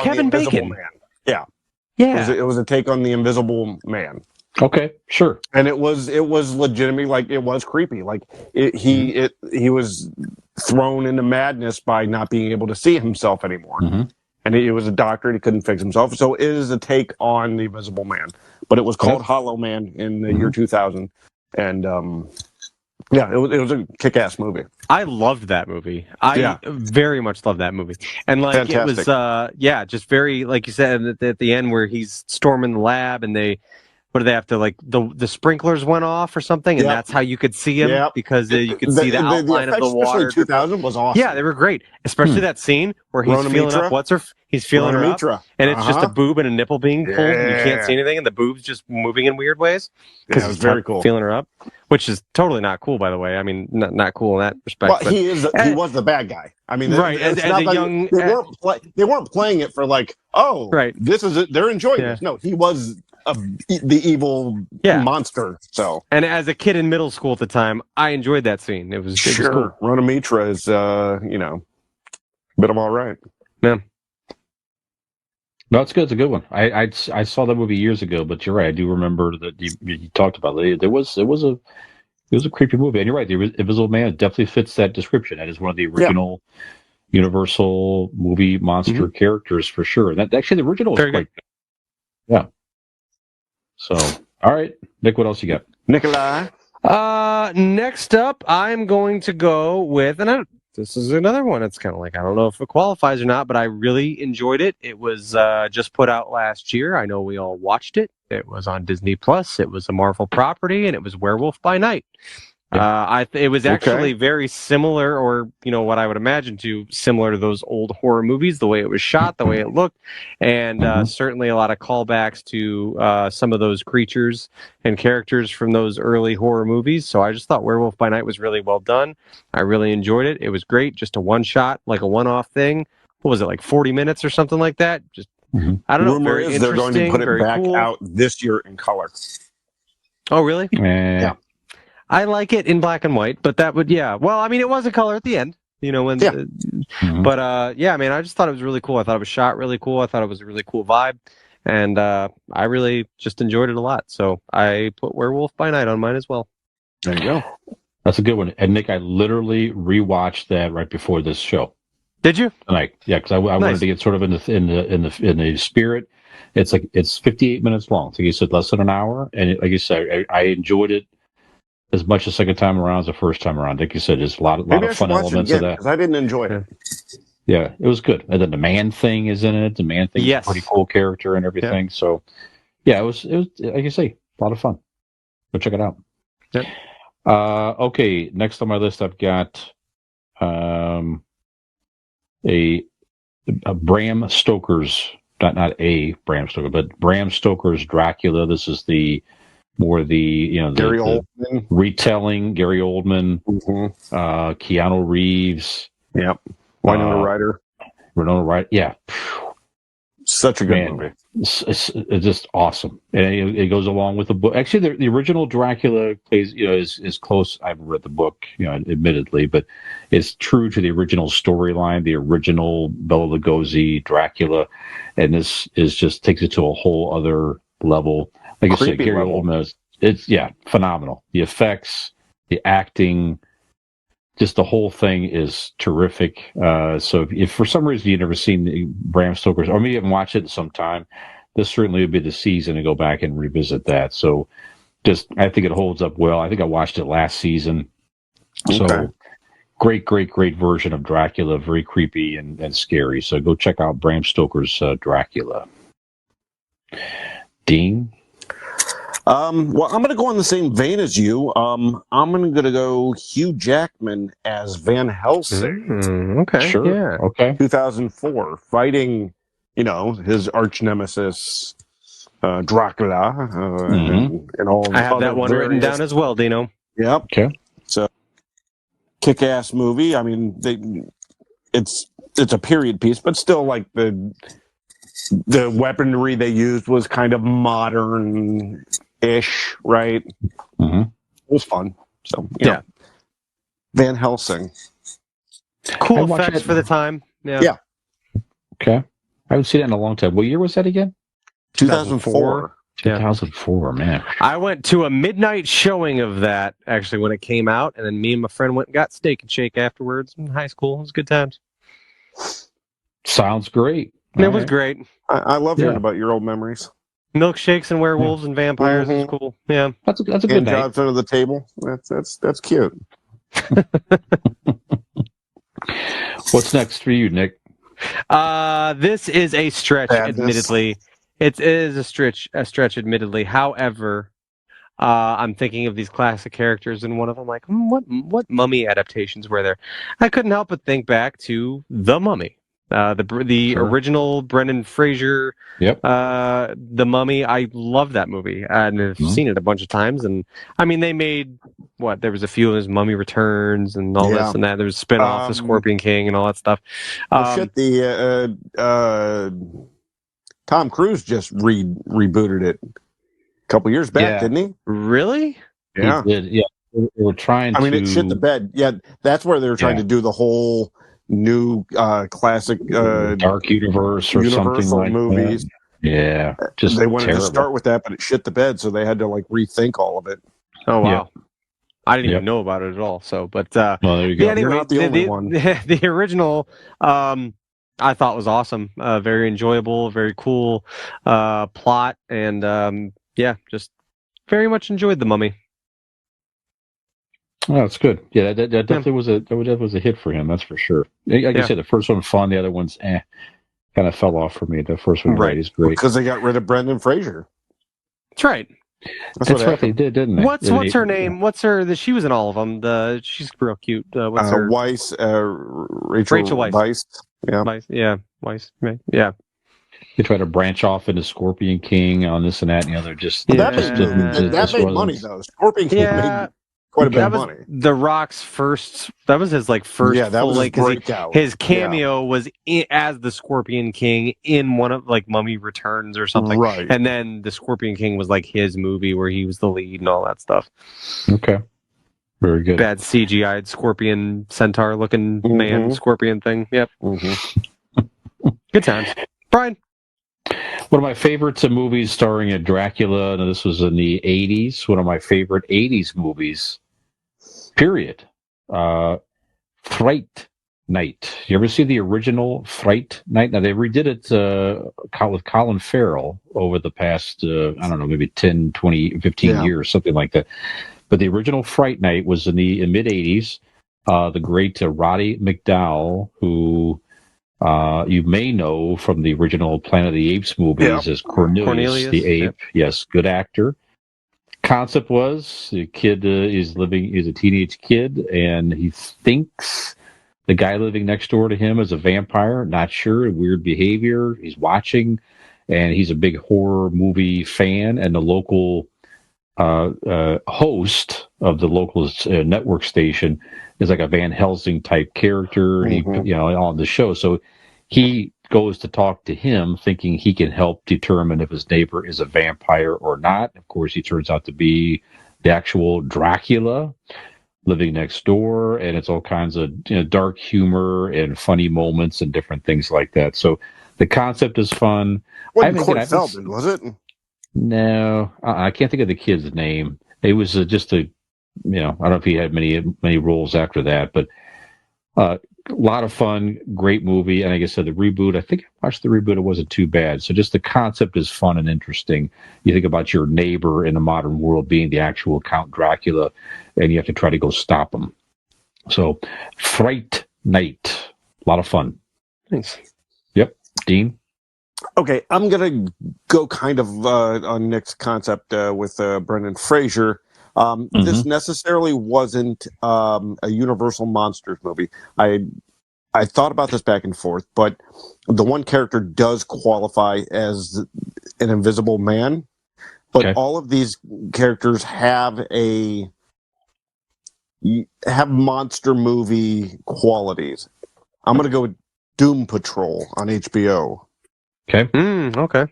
Kevin the Invisible Bacon. Man. Yeah, Yeah. it was a take on the Invisible Man. Okay, sure. And it was legitimately, like, it was creepy. Like he was thrown into madness by not being able to see himself anymore. And he was a doctor and he couldn't fix himself. So it is a take on the Invisible Man, but it was called Hollow Man in the year 2000. And it was a kick-ass movie. I loved that movie. I very much loved that movie. And like Fantastic. it was just very, like you said at the end where he's storming the lab and what do they have to, like, the sprinklers went off or something, and that's how you could see him because you could see the outline of the water. Especially 2000 was awesome. Yeah, they were great. Especially that scene where he's feeling up he's feeling her up, and it's just a boob and a nipple being pulled, and you can't see anything, and the boob's just moving in weird ways because it's very cool. Feeling her up, which is totally not cool, by the way. I mean, not cool in that respect. Well, he was the bad guy. I mean, right? As a like young, they weren't playing it for like, this is it. They're enjoying this. No, he was the evil monster. So, and as a kid in middle school at the time, I enjoyed that scene. It was cool. Rona Mitra is bit of all right. Yeah. No, it's good. It's a good one. I saw that movie years ago, but you're right. I do remember that you talked about it. It was a creepy movie, and you're right. The Invisible Man definitely fits that description. That is one of the original Universal movie monster characters for sure. And that actually the original was quite good. Yeah. So, all right, Nick, what else you got? Nikolai. Next up, I'm going to go with, this is another one. It's kind of like, I don't know if it qualifies or not, but I really enjoyed it. It was just put out last year. I know we all watched it. It was on Disney Plus. It was a Marvel property, and it was Werewolf by Night. It was actually very similar, or what I would imagine similar to those old horror movies, the way it was shot, the way it looked, and certainly a lot of callbacks to some of those creatures and characters from those early horror movies. So I just thought Werewolf by Night was really well done. I really enjoyed it. It was great, just a one-shot, like a one-off thing. What was it, like 40 minutes or something like that? Just I don't know. Rumor very is they're going to put it back cool. out this year in color. Oh, really? Yeah. I like it in black and white, but that would, well, I mean, it was a color at the end, when, but I mean, I just thought it was really cool. I thought it was shot really cool. I thought it was a really cool vibe, and I really just enjoyed it a lot. So I put Werewolf by Night on mine as well. There you go. That's a good one. And Nick, I literally rewatched that right before this show. Did you? Tonight, yeah, because I wanted to get sort of in the spirit. It's 58 minutes long. So you said less than an hour, and like you said, I enjoyed it as much the second time around as the first time around. Like you said, there's a lot of fun elements of that. Because I didn't enjoy it. Yeah, it was good. And then the man thing is in it. The man thing is a pretty cool character and everything. Yeah. So, yeah, it was like you say, a lot of fun. Go check it out. Yep. Okay, next on my list, I've got a Bram Stoker's not a Bram Stoker, but Bram Stoker's Dracula. This is the Gary the Oldman. retelling. Gary Oldman, Mm-hmm. Keanu Reeves, Yep. Winona Ryder. Winona Ryder. Yeah, Such a good man, movie. it's just awesome, and it goes along with the book. Actually, the original Dracula is close. I haven't read the book, admittedly, but it's true to the original storyline, the original Bela Lugosi Dracula, and this is just takes it to a whole other level. Like I said, Creepy Gary level. Oldman it's phenomenal. The effects, the acting, just the whole thing is terrific. So if for some reason you've never seen the Bram Stoker's, or maybe you haven't watched it in some time, this certainly would be the season to go back and revisit that. So I think it holds up well. I think I watched it last season. So Okay. great version of Dracula, very creepy and scary. So go check out Bram Stoker's Dracula. Dean? Well, I'm going to go in the same vein as you. I'm going to go Hugh Jackman as Van Helsing. Okay. Sure. Yeah. Okay. 2004, fighting, his arch nemesis, Dracula, and all. I have that other one written various- down as well, Dino. Yep. Okay. So, kick-ass movie. I mean, it's a period piece, but still, like the weaponry they used was kind of modern-ish, right? Mm-hmm. It was fun. So Yeah. Van Helsing. Cool I watched effects it. for the time. Yeah. Yeah. Okay. I haven't seen it in a long time. What year was that again? 2004. Yeah. 2004, man. I went to a midnight showing of that actually when it came out, and then me and my friend went and got Steak and Shake afterwards in high school. It was good times. Sounds great. It All was right. great. I love hearing Yeah. about your old memories. Milkshakes and werewolves and vampires is Mhm. cool. Yeah. That's a good And night. jobs under the table. That's cute. What's next for you, Nick? This is a stretch, Sadness. admittedly. It is a stretch, admittedly. However, I'm thinking of these classic characters, and one of them, like, what Mummy adaptations were there? I couldn't help but think back to The Mummy, the Sure. original Brendan Fraser. Yep. The Mummy. I love that movie, and I've seen it a bunch of times. And I mean, they made there was a few of his Mummy Returns and all Yeah. this and that. There was spin-off, The Scorpion King, and all that stuff. Shit, the Tom Cruise just rebooted it a couple years back, Yeah. didn't he? Really? Yeah. He did. Yeah. They were trying I mean, to. it shit the bed. Yeah, that's where they were trying to do the whole new classic Dark Universe or Universal something like movies. that. Yeah. Just They wanted terrible. to start with that, but it shit the bed, so they had to like rethink all of it. Oh wow. I didn't Yep. even know about it at all. So, but Well, there you go. yeah, anyway, You're not the only one. The original, I thought was awesome. Very enjoyable, very cool plot, and just very much enjoyed The Mummy. Oh, that's good. Yeah, that definitely was a hit for him. That's for sure. Like I said, the first one fun, the other one's kind of fell off for me. The first one, right, is great. Because they got rid of Brendan Fraser. That's right. That's That's what right. They did, didn't they? What's her name? What's her? She was in all of them. She's real cute. What's her? Weiss, Rachel Weisz. Weisz. Yeah. Weiss. Yeah, Weiss. Right. Yeah. They try to branch off into Scorpion King on this and that and the other. Just But that Yeah. made, made money though. Scorpion King made quite a bit that of was money. The Rock's first. That was his first. Yeah, that full, was his 'cause breakout. his cameo was as the Scorpion King in one of Mummy Returns or something. Right. And then the Scorpion King was his movie where he was the lead and all that stuff. Okay. Very good. Bad CGI'd scorpion centaur looking man scorpion thing. Yep. Good times. Brian. One of my favorites of movies starring a Dracula, and this was in the 80s, one of my favorite 80s movies, period. Fright Night. You ever see the original Fright Night? Now, they redid it with Colin Farrell over the past, I don't know, maybe 10, 20, 15 years, something like that. But the original Fright Night was in the mid-80s. The great Roddy McDowall, who you may know from the original Planet of the Apes movies as Cornelius the Ape. Yep. Yes, good actor. Concept was the kid is a teenage kid, and he thinks The guy living next door to him is a vampire, not sure, weird behavior. He's watching, and he's a big horror movie fan. And the local host of the local network station is like a Van Helsing type character. He, on the show. So he goes to talk to him, thinking he can help determine if his neighbor is a vampire or not. Of course, he turns out to be the actual Dracula living next door, and it's all kinds of dark humor and funny moments and different things like that. So the concept is fun. Wasn't Corey Feldman, was it? No, I can't think of the kid's name. It was just I don't know if he had many roles after that, but a lot of fun, great movie. And like I said, the reboot, I think I watched the reboot. It wasn't too bad. So just the concept is fun and interesting. You think about your neighbor in the modern world being the actual Count Dracula, and you have to try to go stop him. So Fright Night, a lot of fun. Thanks. Yep. Dean? Okay, I'm going to go kind of on Nick's concept with Brendan Fraser. This necessarily wasn't a Universal Monsters movie. I thought about this back and forth, but the one character does qualify as an invisible man, but all of these characters have monster movie qualities. I'm going to go with Doom Patrol on HBO. Okay. Okay.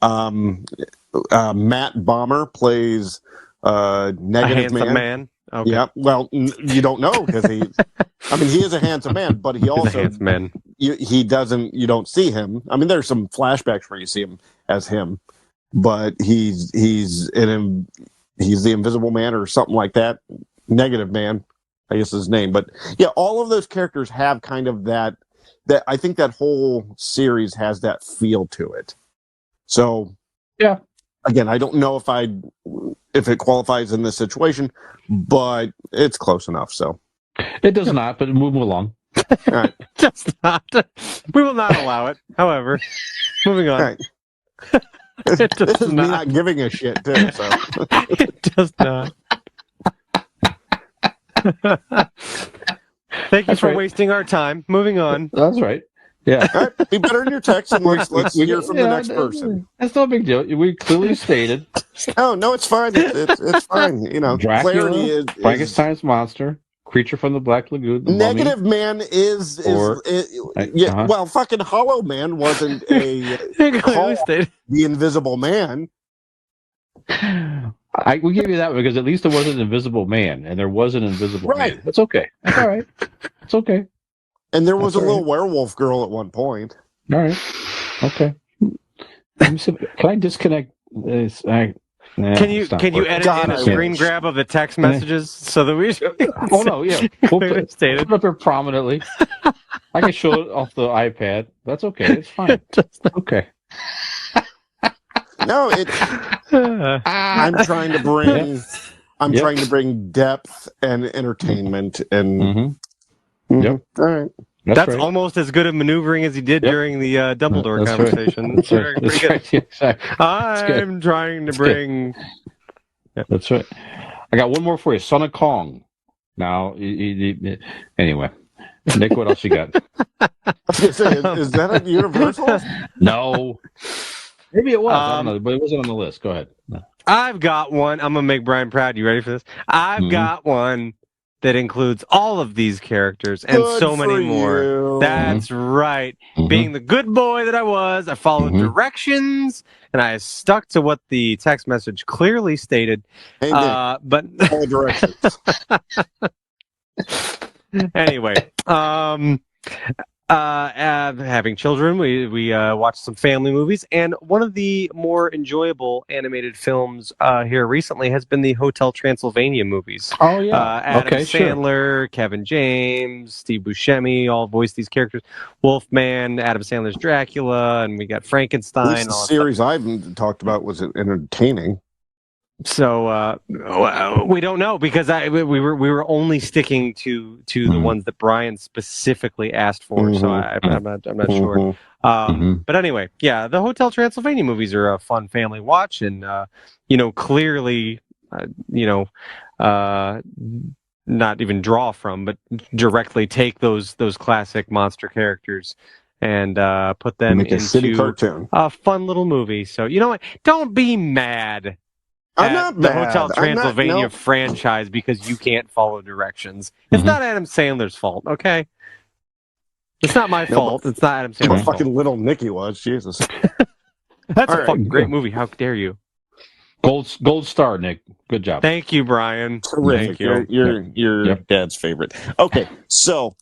Matt Bomer plays Negative handsome man. Okay. Yeah. Well, you don't know because he is a handsome man, but he also He's a handsome man. He doesn't. You don't see him. I mean, there's some flashbacks where you see him as him, but he's the Invisible Man or something like that. Negative Man, I guess is his name. But yeah, all of those characters have kind of that. That I think that whole series has that feel to it. So yeah, again, I don't know if it qualifies in this situation, but it's close enough. So it does not, but move along. All right. It does not. We will not allow it. However, moving on. All right. It does This is me not. not giving a shit too. So It does not. Thank you for wasting our time. Moving on. That's right. Yeah. all right, be better in your text and let's hear from the next person. That's no big deal. We clearly stated. Oh no, it's fine. It's fine. Dracula, clarity is Frankenstein's monster, creature from the Black Lagoon. The Negative Mummy. Man is yeah. Well, fucking Hollow Man wasn't the Invisible Man. I will give you that because at least there was an Invisible Man, and there was an Invisible Man. That's okay. That's all right. It's okay. And there was a little werewolf girl at one point. All right. Okay. Can I disconnect this? Can you edit in a screen grab of the text messages so that we? Oh no, yeah. We'll put it up there prominently. I can show it off the iPad. That's okay. It's fine. Okay. No, I'm trying to bring depth and entertainment and. Yep. All right. That's right. almost as good a maneuvering as he did during the Dumbledore conversation. Right. That's right. Exactly. I'm trying to bring. Yeah. That's right. I got one more for you. Son of Kong. Now, anyway. Nick, what else you got? Is that a Universal? No. Maybe it was. I don't know, but it wasn't on the list. Go ahead. No. I've got one. I'm going to make Brian proud. You ready for this? I've got one that includes all of these characters and so many more. You. That's right. Being the good boy that I was, I followed directions and I stuck to what the text message clearly stated. Hey, but all directions. Anyway, having children, we watched some family movies, and one of the more enjoyable animated films here recently has been the Hotel Transylvania movies. Oh yeah, Adam Sandler, Kevin James, Steve Buscemi all voiced these characters. Wolfman, Adam Sandler's Dracula, and we got Frankenstein. The series I haven't talked about was entertaining. So we don't know because we were only sticking to the ones that Brian specifically asked for. So I'm not sure. But anyway, yeah, the Hotel Transylvania movies are a fun family watch, and clearly, not even draw from, but directly take those classic monster characters and put them Make a shitty into cartoon. a fun little movie. So you know what? Don't be mad I'm at not the mad. Hotel I'm not- Transylvania no. franchise because you can't follow directions. It's Mhm. not Adam Sandler's fault, okay? It's not my No, fault. It's not Adam But Sandler's fault. fucking Little Nicky was, Jesus. That's All a right. fucking great movie. How dare you? Gold star, Nick. Good job. Thank you, Brian. Terrific. Thank you. You're Yep. dad's favorite. Okay, so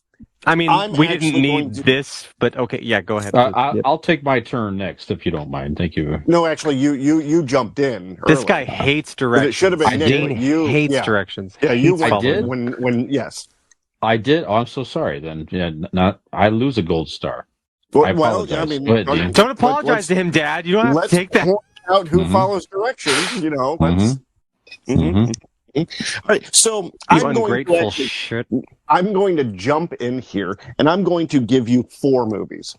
I mean, I'm we didn't actually going need to- this, but okay, yeah, go ahead. please. Yep. I'll take my turn next if you don't mind. Thank you. no, actually, you jumped in. This early. guy hates It directions. should have been Nick, Dean but you hates yeah. directions. Yeah, you Hates went I did? when yes. I did. Oh, I'm so sorry. Then, I lose a gold star. Well, I apologize. I mean, Go ahead, Dean. Don't apologize to him, Dad. You don't have to Let's take that. point out who Mhm. follows directions. You know, let's. Mhm. All right, so You I'm going to ungrateful actually, shit. I'm going to jump in here, and I'm going to give you 4 movies.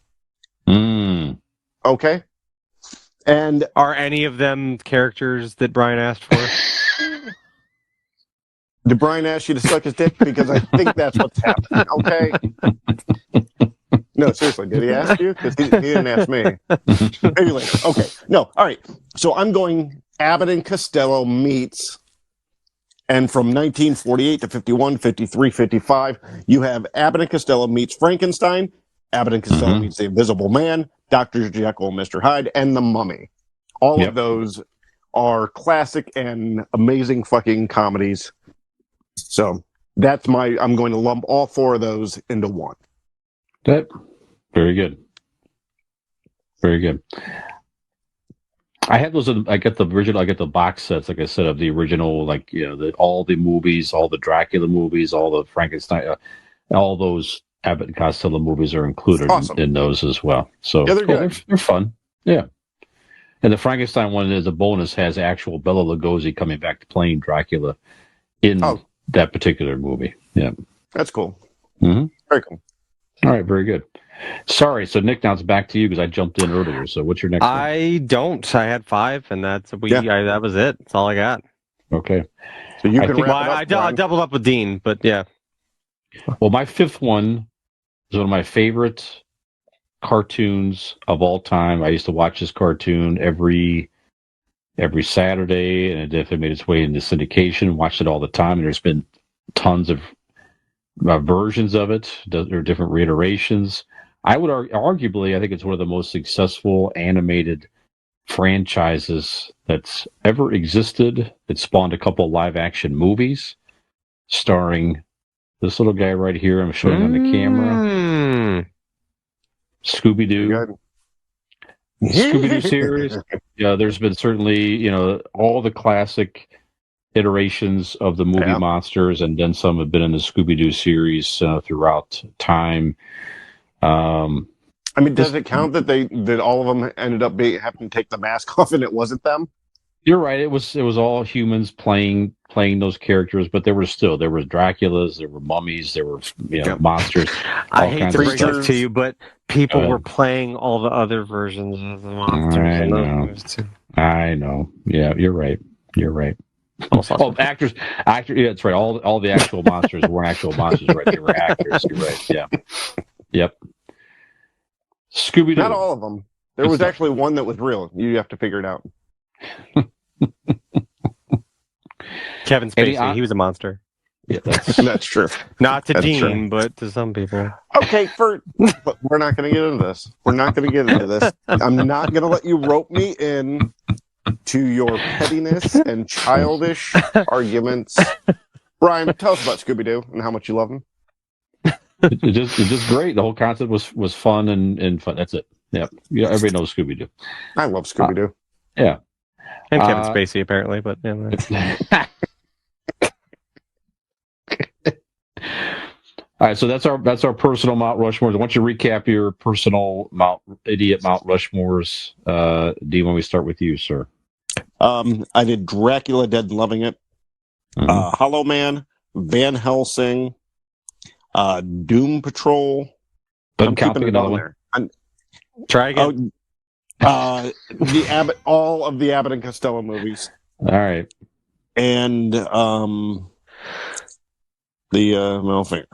Mm. Okay, and Are any of them characters that Brian asked for? did Brian ask you to suck his dick? Because I think that's what's happening. Okay. No, seriously, did he ask you? Because he didn't ask me. Maybe later. Okay. No. All right. So I'm going Abbott and Costello meets, and from 1948 to 51, 53, 55, you have Abbott and Costello meets Frankenstein, Abbott and Costello Mhm. meets The Invisible Man, Dr. Jekyll and Mr. Hyde, and The Mummy. All Yep. of those are classic and amazing fucking comedies. So I'm going to lump all 4 of those into one. That very good. Very good. I had those. I get the original. I get the box sets, like I said, of the original, like all the movies, all the Dracula movies, all the Frankenstein, all those Abbott and Costello movies are included Awesome. in those as well. So Yeah, they're good. They're fun. Yeah. And the Frankenstein one, as a bonus, has actual Bela Lugosi coming back to playing Dracula in Oh. that particular movie. Yeah. That's cool. Mhm. Very cool. All right. Very good. Sorry. So Nick, now it's back to you because I jumped in earlier. So what's your next one? I don't. I had 5, and that was it. That's all I got. Okay. So you I can think- wrap Well, it up, I Brian. doubled up with Dean, but yeah. Well, my 5th one is one of my favorite cartoons of all time. I used to watch this cartoon every Saturday, and it definitely made its way into syndication. Watched it all the time, and there's been tons of versions of it. There are different reiterations. I would arguably, I think it's one of the most successful animated franchises that's ever existed. It spawned a couple live action movies starring this little guy right here. I'm showing on the camera. Mm. Scooby-Doo. Good. Scooby-Doo series. Yeah, there's been certainly, all the classic iterations of the movie Yeah. monsters, and then some have been in the Scooby-Doo series throughout time. I mean, does it count that all of them ended up having to take the mask off and it wasn't them? You're right. It was all humans playing those characters, but there were Draculas, there were mummies, there were monsters. I all hate kinds to of break stuff. this to you, but people Go were ahead. playing all the other versions of the monsters. I in those know. movies, too. I know. Yeah, you're right. You're right. Also, Oh, actors. Yeah, that's right. All the actual monsters weren't actual monsters, right? They were actors. You're right. Yeah. Yep. Scooby-Doo. Not all of them. There Good was stuff. actually one that was real. You have to figure it out. Kevin Any Spacey, he was a monster. Yeah, that's That's true. Not to That's Dean, but to some people. Okay, but we're not going to get into this. We're not going to get into this. I'm not going to let you rope me in to your pettiness and childish arguments. Brian, tell us about Scooby-Doo and how much you love him. it's just great. The whole concept was fun and fun. That's it. Yep. Yeah, everybody knows Scooby-Doo. I love Scooby-Doo. Yeah. And Kevin Spacey, apparently, but yeah. All right, so that's our personal Mount Rushmores. I want you to recap your personal Mount Rushmores. D, when we start with you, sir. I did Dracula, Dead and Loving It, Mhm. Hollow Man, Van Helsing, Doom Patrol. Doesn't I'm count keeping it another on one. there. Try again. All of the Abbott and Costello movies, All right. and The middle finger.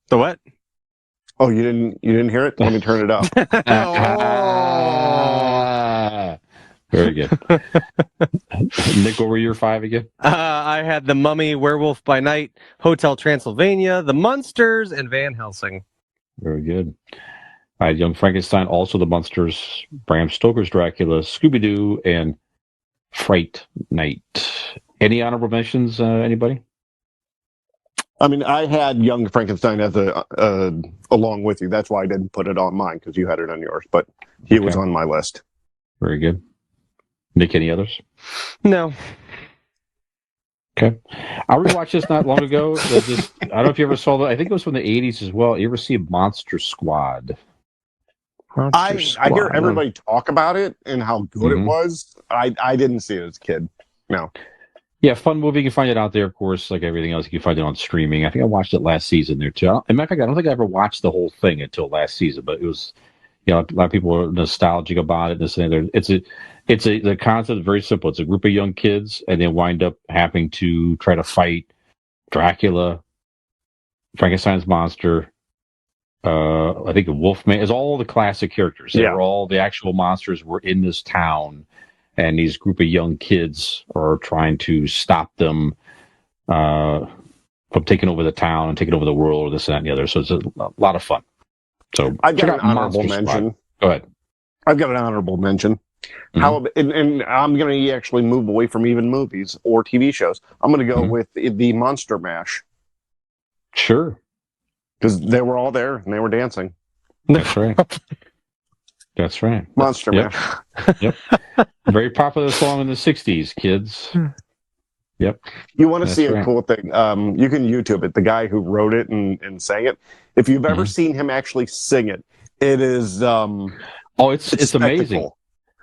The what? Oh, you didn't hear it? Let me turn it up. Oh. Very good. Nick, what were your 5 again? I had The Mummy, Werewolf by Night, Hotel Transylvania, The Munsters, and Van Helsing. Very good. I had Young Frankenstein, also The Munsters, Bram Stoker's Dracula, Scooby-Doo, and Fright Night. Any honorable mentions, anybody? I mean, I had Young Frankenstein as along with you. That's why I didn't put it on mine, because you had it on yours. But he was on my list. Very good. Nick, any others? No. Okay. I rewatched this not long ago. I don't know if you ever saw that. I think it was from the 80s as well. You ever see Monster Squad? I hear everybody talk about it and how good it was. I didn't see it as a kid. No. Yeah, fun movie. You can find it out there, of course, like everything else. You can find it on streaming. I think I watched it last season there, too. As a matter of fact, I don't think I ever watched the whole thing until last season, but it was, a lot of people are nostalgic about it. The concept is very simple. It's a group of young kids, and they wind up having to try to fight Dracula, Frankenstein's monster, I think Wolfman. It's all the classic characters. They were all the actual monsters were in this town, and these group of young kids are trying to stop them from taking over the town and taking over the world, or this and that and the other. So it's a lot of fun. So I've got an honorable mention. Go ahead. I've got an honorable mention. How and I'm going to actually move away from even movies or TV shows. I'm going to go with the Monster Mash. Sure. Because they were all there and they were dancing. That's right. That's right. Monster Mash. Yep. Very popular song in the 60s, kids. Yep. You want to see a cool thing? You can YouTube it. The guy who wrote it and sang it. If you've ever seen him actually sing it, it is. It's amazing.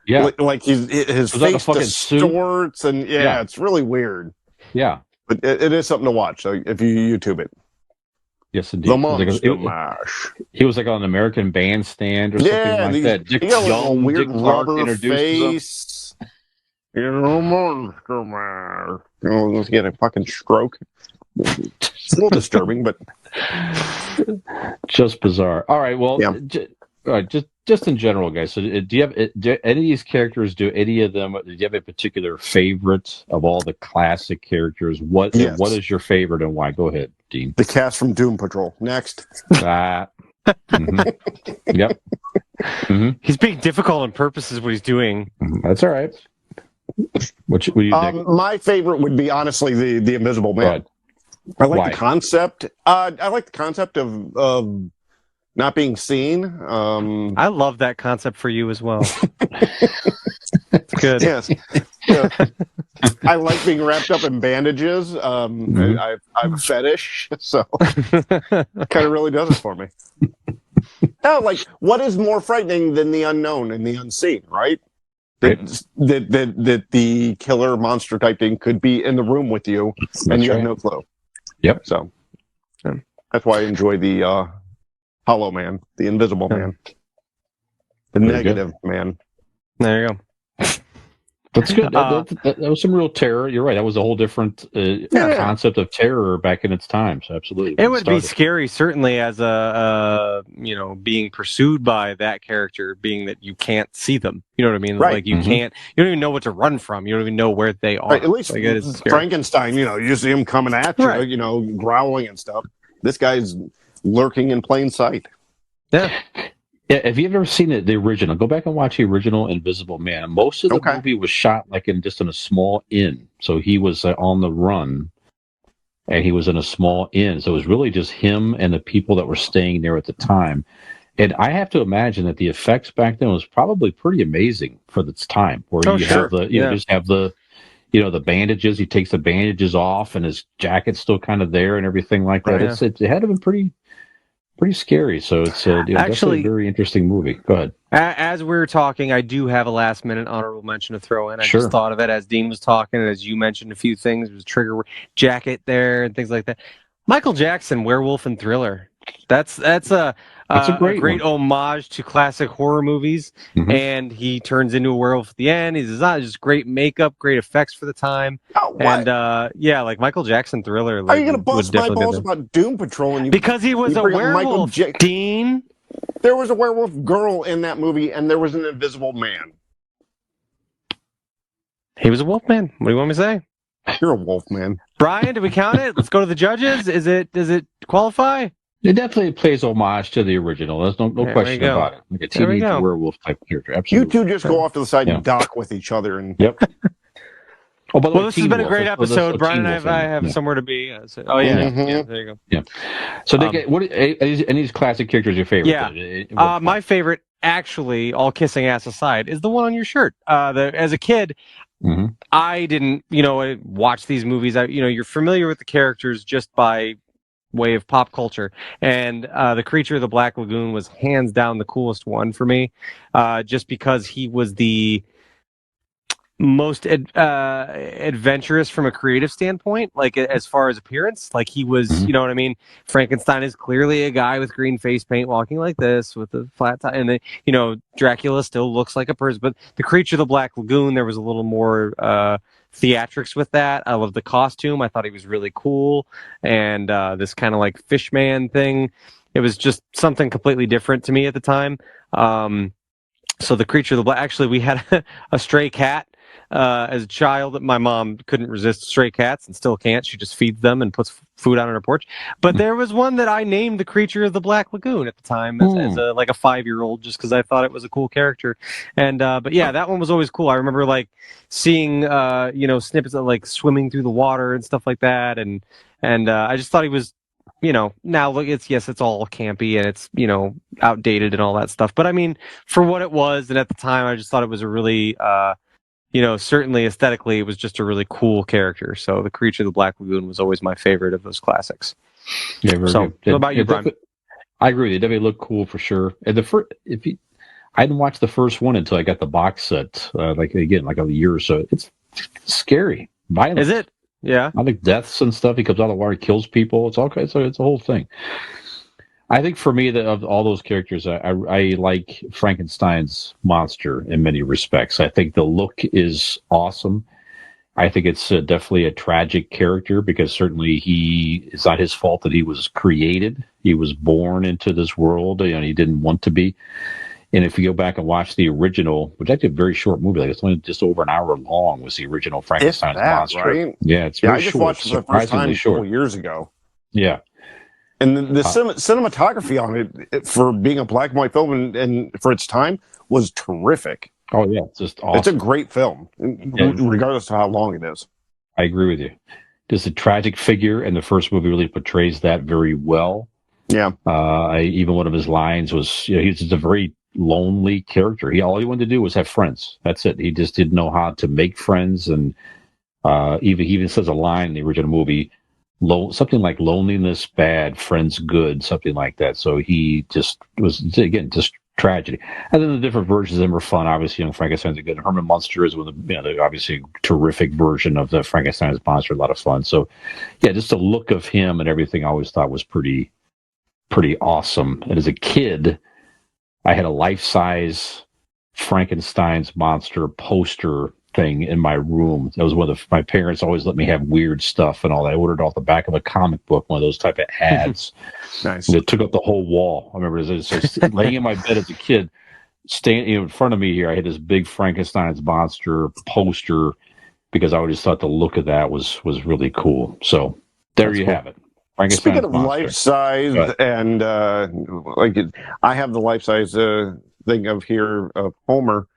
Yeah, like his face distorts, and it's really weird. Yeah, but it is something to watch. So if you YouTube it, yes, indeed. The Monster Mash. He was like on an American Bandstand or something like that. Dick he got a weird rubber face. Monster Mash. Let's get a fucking stroke. It's a little disturbing, but just bizarre. All right, well, just in general, guys. So, do you have any of these characters? Do any of them? Do you have a particular favorite of all the classic characters? What is your favorite and why? Go ahead, Dean. The cast from Doom Patrol. Next. Yep. He's being difficult on purpose, is what he's doing. That's all right. What do you think? My favorite would be honestly the Invisible Man. I like the concept. I like the concept of not being seen. I love that concept for you as well. It's good. Yes. Yeah. I like being wrapped up in bandages. I'm a fetish, so kind of really does it for me. Now, like, what is more frightening than the unknown and the unseen, right? That the killer monster type thing could be in the room with you, and you have no clue. Yep. So that's why I enjoy the Hollow Man, the Invisible Man, the negative man. There you go. That's good. That was some real terror. You're right. That was a whole different concept of terror back in its time. So absolutely, it would be scary, certainly, as a being pursued by that character, being that you can't see them. You know what I mean? Right. Like you can't. You don't even know what to run from. You don't even know where they are. Right, at least Frankenstein. You see him coming at you. Right. Growling and stuff. This guy's lurking in plain sight. Yeah. Yeah, if you've ever seen the original, go back and watch the original Invisible Man. Most of the movie was shot in a small inn. So he was on the run, and he was in a small inn. So it was really just him and the people that were staying there at the time. And I have to imagine that the effects back then was probably pretty amazing for its time. Where have just have the bandages. He takes the bandages off, and his jacket's still kind of there, and everything like that. Right, it had to have been pretty scary. So it's actually a very interesting movie. Go ahead. As we were talking, I do have a last minute honorable mention to throw in. I just thought of it as Dean was talking, and as you mentioned a few things. There was a trigger jacket there and things like that. Michael Jackson, Werewolf and Thriller. That's a That's a great great one. homage to classic horror movies, Mhm. and he turns into a werewolf at the end. He's just great makeup, great effects for the time, Oh, and what? yeah, like Michael Jackson Thriller, Are like you gonna would bust my definitely be balls there. about Doom Patrol and Because he was you a bring up Michael werewolf, J? Dean. There was a werewolf girl in that movie, and there was an invisible man. He was a wolf man. What do you want me to say? You're a wolf man. Brian, did we count it? Let's go to the judges. Does it qualify? It definitely plays homage to the original. There's no There we question go. about it. Like a There we teenage go. werewolf type character. You Absolutely. two just go off to the side Yeah. and dock with each other, and Yep. Oh, by the Well, way, this has Teen been a Wolf. great That's episode. Brian and Teen Wolf I in have it. somewhere to be. Oh yeah, Mhm. yeah, there you go. Yeah. So they get what? Any of these classic characters your favorite? Yeah. My favorite, actually, all kissing ass aside, is the one on your shirt. As a kid, Mhm. I didn't, watch these movies. You're familiar with the characters just by way of pop culture, and the Creature of the Black Lagoon was hands down the coolest one for me, just because he was the most adventurous from a creative standpoint, like as far as appearance. Like he was, Mhm. you know what I mean? Frankenstein is clearly a guy with green face paint walking like this with a flat top, and then Dracula still looks like a person. But the Creature of the Black Lagoon, there was a little more theatrics with that. I love the costume. I thought he was really cool, and this kind of like fishman thing. It was just something completely different to me at the time. So the Creature of the Black. Actually, we had a stray cat as a child. My mom couldn't resist stray cats and still can't. She just feeds them and puts food out on her porch. But there was one that I named the Creature of the Black Lagoon at the time as a 5-year-old, just because I thought it was a cool character. And but yeah, that one was always cool. I remember like seeing snippets of like swimming through the water and stuff like that, and I just thought he was. Now look, it's all campy and it's, outdated and all that stuff. But I mean, for what it was, and at the time, I just thought it was a really, certainly aesthetically, it was just a really cool character. So the Creature of the Black Lagoon was always my favorite of those classics. Yeah, very So, good. what about you, Brian? I agree with you. Definitely look cool for sure. And I didn't watch the first one until I got the box set, like a year or so. It's scary, violent. Is it? Yeah. I think deaths and stuff. He comes out of the water, kills people. It's okay. So it's a whole thing. I think for me, of all those characters, I like Frankenstein's monster in many respects. I think the look is awesome. I think it's definitely a tragic character because certainly it's not his fault that he was created. He was born into this world and he didn't want to be. And if you go back and watch the original, which is actually a very short movie, like it's only just over an hour long, was the original Frankenstein's monster. Right? Yeah, it's very I just short, watched it for the first time a couple years ago. Yeah. And the cinematography on it, for being a black and white film and for its time, was terrific. Oh, yeah. It's just awesome. It's a great film, regardless of how long it is. I agree with you. Just a tragic figure, and the first movie really portrays that very well. Yeah. Even one of his lines was, he's just a very lonely character. All he wanted to do was have friends. That's it. He just didn't know how to make friends, and he even says a line in the original movie, something like "loneliness bad, friends good," something like that. So he just was, again, just tragedy. And then the different versions of them are fun. Obviously, Young Frankenstein's a good. Herman Munster is one of the obviously terrific version of the Frankenstein's monster. A lot of fun. So yeah, just the look of him and everything I always thought was pretty awesome. And as a kid, I had a life-size Frankenstein's monster poster thing in my room. That was one of my parents always let me have weird stuff and all that. I ordered off the back of a comic book, one of those type of ads. Nice. And it took up the whole wall. I remember laying in my bed as a kid, standing in front of me here, I had this big Frankenstein's monster poster because I always thought the look of that was really cool. So there you have it. Speaking of life size, and I have the life size thing of here of Homer.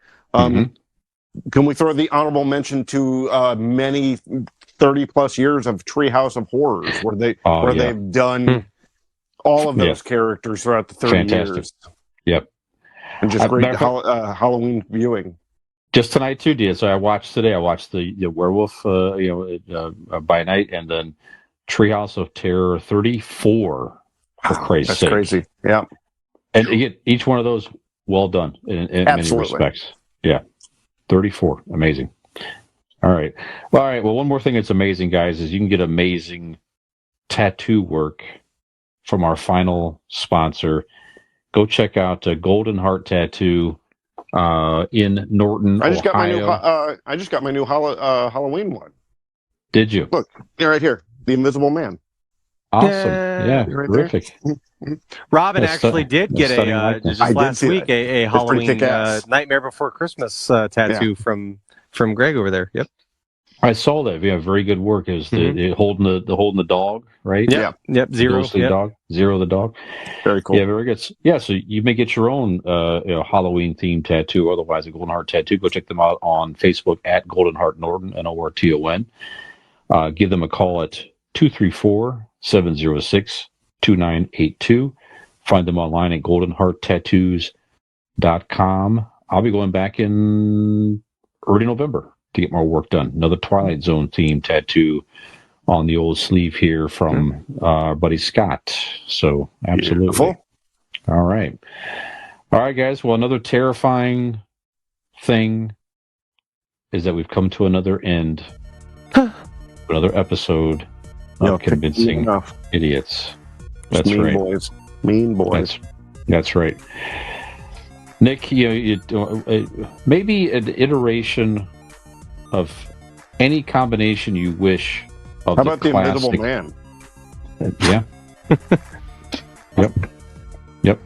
Can we throw the honorable mention to many 30+ years of Treehouse of Horrors, where they've done all of those characters throughout the 30 years? Yep. And just great Halloween viewing. Just tonight too, dear. So I watched the Werewolf, by Night, and then Treehouse of Terror 34. For Christ's sake. That's crazy. Yeah. And again, each one of those well done in many respects. Yeah. 34. Amazing. All right. Well, one more thing that's amazing, guys, is you can get amazing tattoo work from our final sponsor. Go check out Golden Heart Tattoo in Norton, I just Ohio. got my new Halloween one. Did you? Look, right here, the Invisible Man. Awesome. Yeah, Right terrific. Robin That's actually did get stunning a likeness. just I did last see week that. a It's pretty Halloween kick-ass. Nightmare Before Christmas tattoo from Greg over there. Yep. I saw that. Yeah, very good work. It was the holding the dog, right? Yeah. Yep. Zero. Ghostly Yep. dog. Zero the dog. Very cool. Yeah, very good. Yeah, so you may get your own Halloween themed tattoo, otherwise a Golden Heart Tattoo. Go check them out on Facebook at Golden Heart Norton, Norton. Give them a call at 234-706-2982. Find them online at goldenhearttattoos.com. I'll be going back in early November to get more work done. Another Twilight Zone themed tattoo on the old sleeve here from our buddy Scott. So, absolutely. Beautiful. All right, guys. Well, another terrifying thing is that we've come to another end. Another episode of Convincing Idiots. That's mean right. Boys. Mean boys. That's right. Nick, maybe an iteration of any combination you wish of How about the classic. Invisible Man? Yeah. Yep.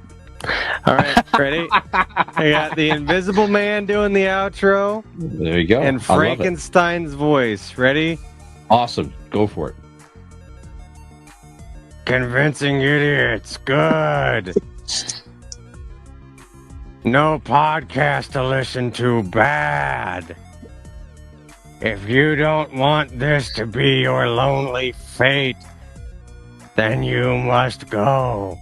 All right, ready? I got the Invisible Man doing the outro There you go. and I love it. Frankenstein's voice. Ready? Awesome. Go for it. Convincing idiots. Good. No podcast to listen to. Bad. If you don't want this to be your lonely fate, then you must go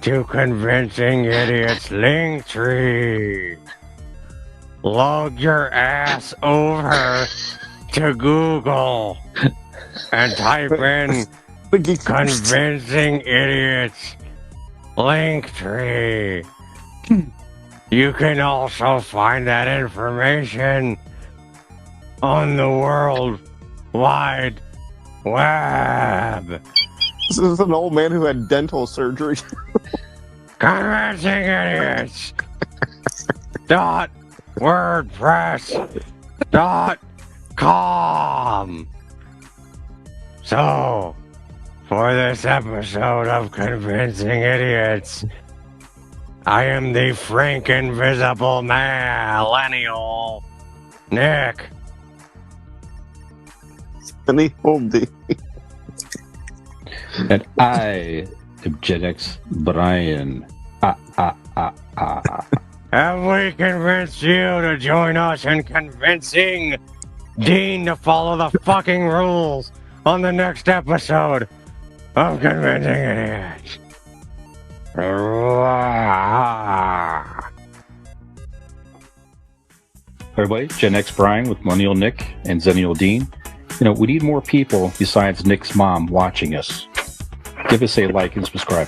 to Convincing Idiots Linktree. Log your ass over to Google and type in Convincing Idiots Linktree. You can also find that information on the World Wide Web. This is an old man who had dental surgery. Convincing Idiots. .wordpress.com. So, for this episode of Convincing Idiots, I am the Frank Invisible Millennial, Nick. And he hold it. And I am Gen X Brian. Have we convinced you to join us in convincing Dean to follow the fucking rules on the next episode of Convincing Idiots? Everybody, Gen X Brian with Millennial Nick and Zennial Dean. We need more people besides Nick's mom watching us. Give us a like and subscribe.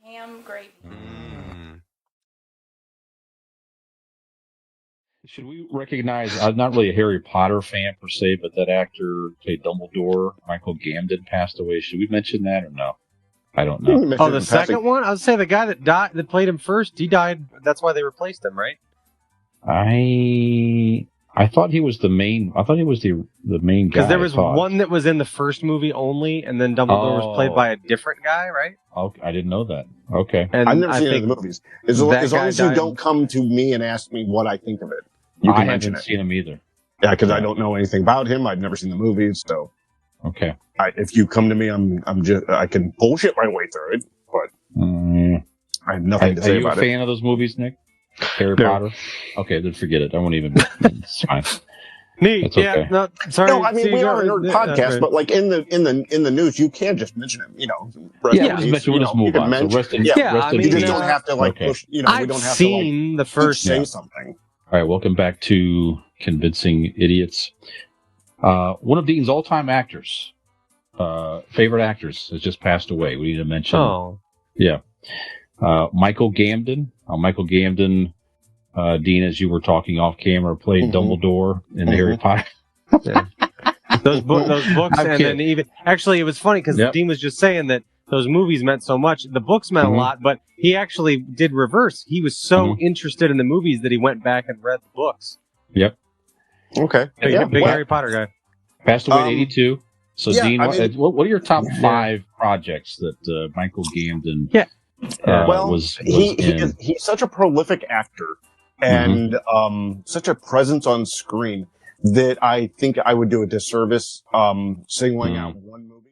Ham gravy. Should we recognize, I'm not really a Harry Potter fan per se, but that actor who played Dumbledore, Michael Gambon, passed away. Should we mention that or no? I don't know. Oh, the second one? I would say the guy that died, that played him first, he died. That's why they replaced him, right? I thought he was the main. I thought he was the main guy. Because there was one that was in the first movie only, and then Dumbledore was played by a different guy, right? Oh, I didn't know that. Okay. And I've never seen any of the movies. As long as you don't come to me and ask me what I think of it, you can I mention haven't it. seen him either. Yeah, because I don't know anything about him. I've never seen the movies, so Okay. If you come to me, I can bullshit my way through it, but I have nothing to say about it. Are you a fan of those movies, Nick? Harry Potter? Okay, then forget it. I won't even. It's fine. Neat. It's okay. Yeah. No, sorry. No, I mean we are a nerd podcast, right. but like in the news, you can just mention him. We'll just move on. So rest in you just peace. don't have to push. We I've don't have seen the first say something. All right, welcome back to Convincing Idiots. One of Dean's all-time actors, favorite actors, has just passed away. We need to mention. Oh. Yeah. Michael Gambon. Michael Gambon, Dean, as you were talking off camera, played Dumbledore in Harry Potter. Yeah. Those books, and then even actually, it was funny because Dean was just saying that those movies meant so much. The books meant a lot, but he actually did reverse. He was so interested in the movies that he went back and read the books. Yep. Okay. Big Harry Potter guy. Passed away at 82. So, Dean, what are your top 5 projects that Michael Gambon was in? He's such a prolific actor and such a presence on screen that I think I would do a disservice singling out one movie.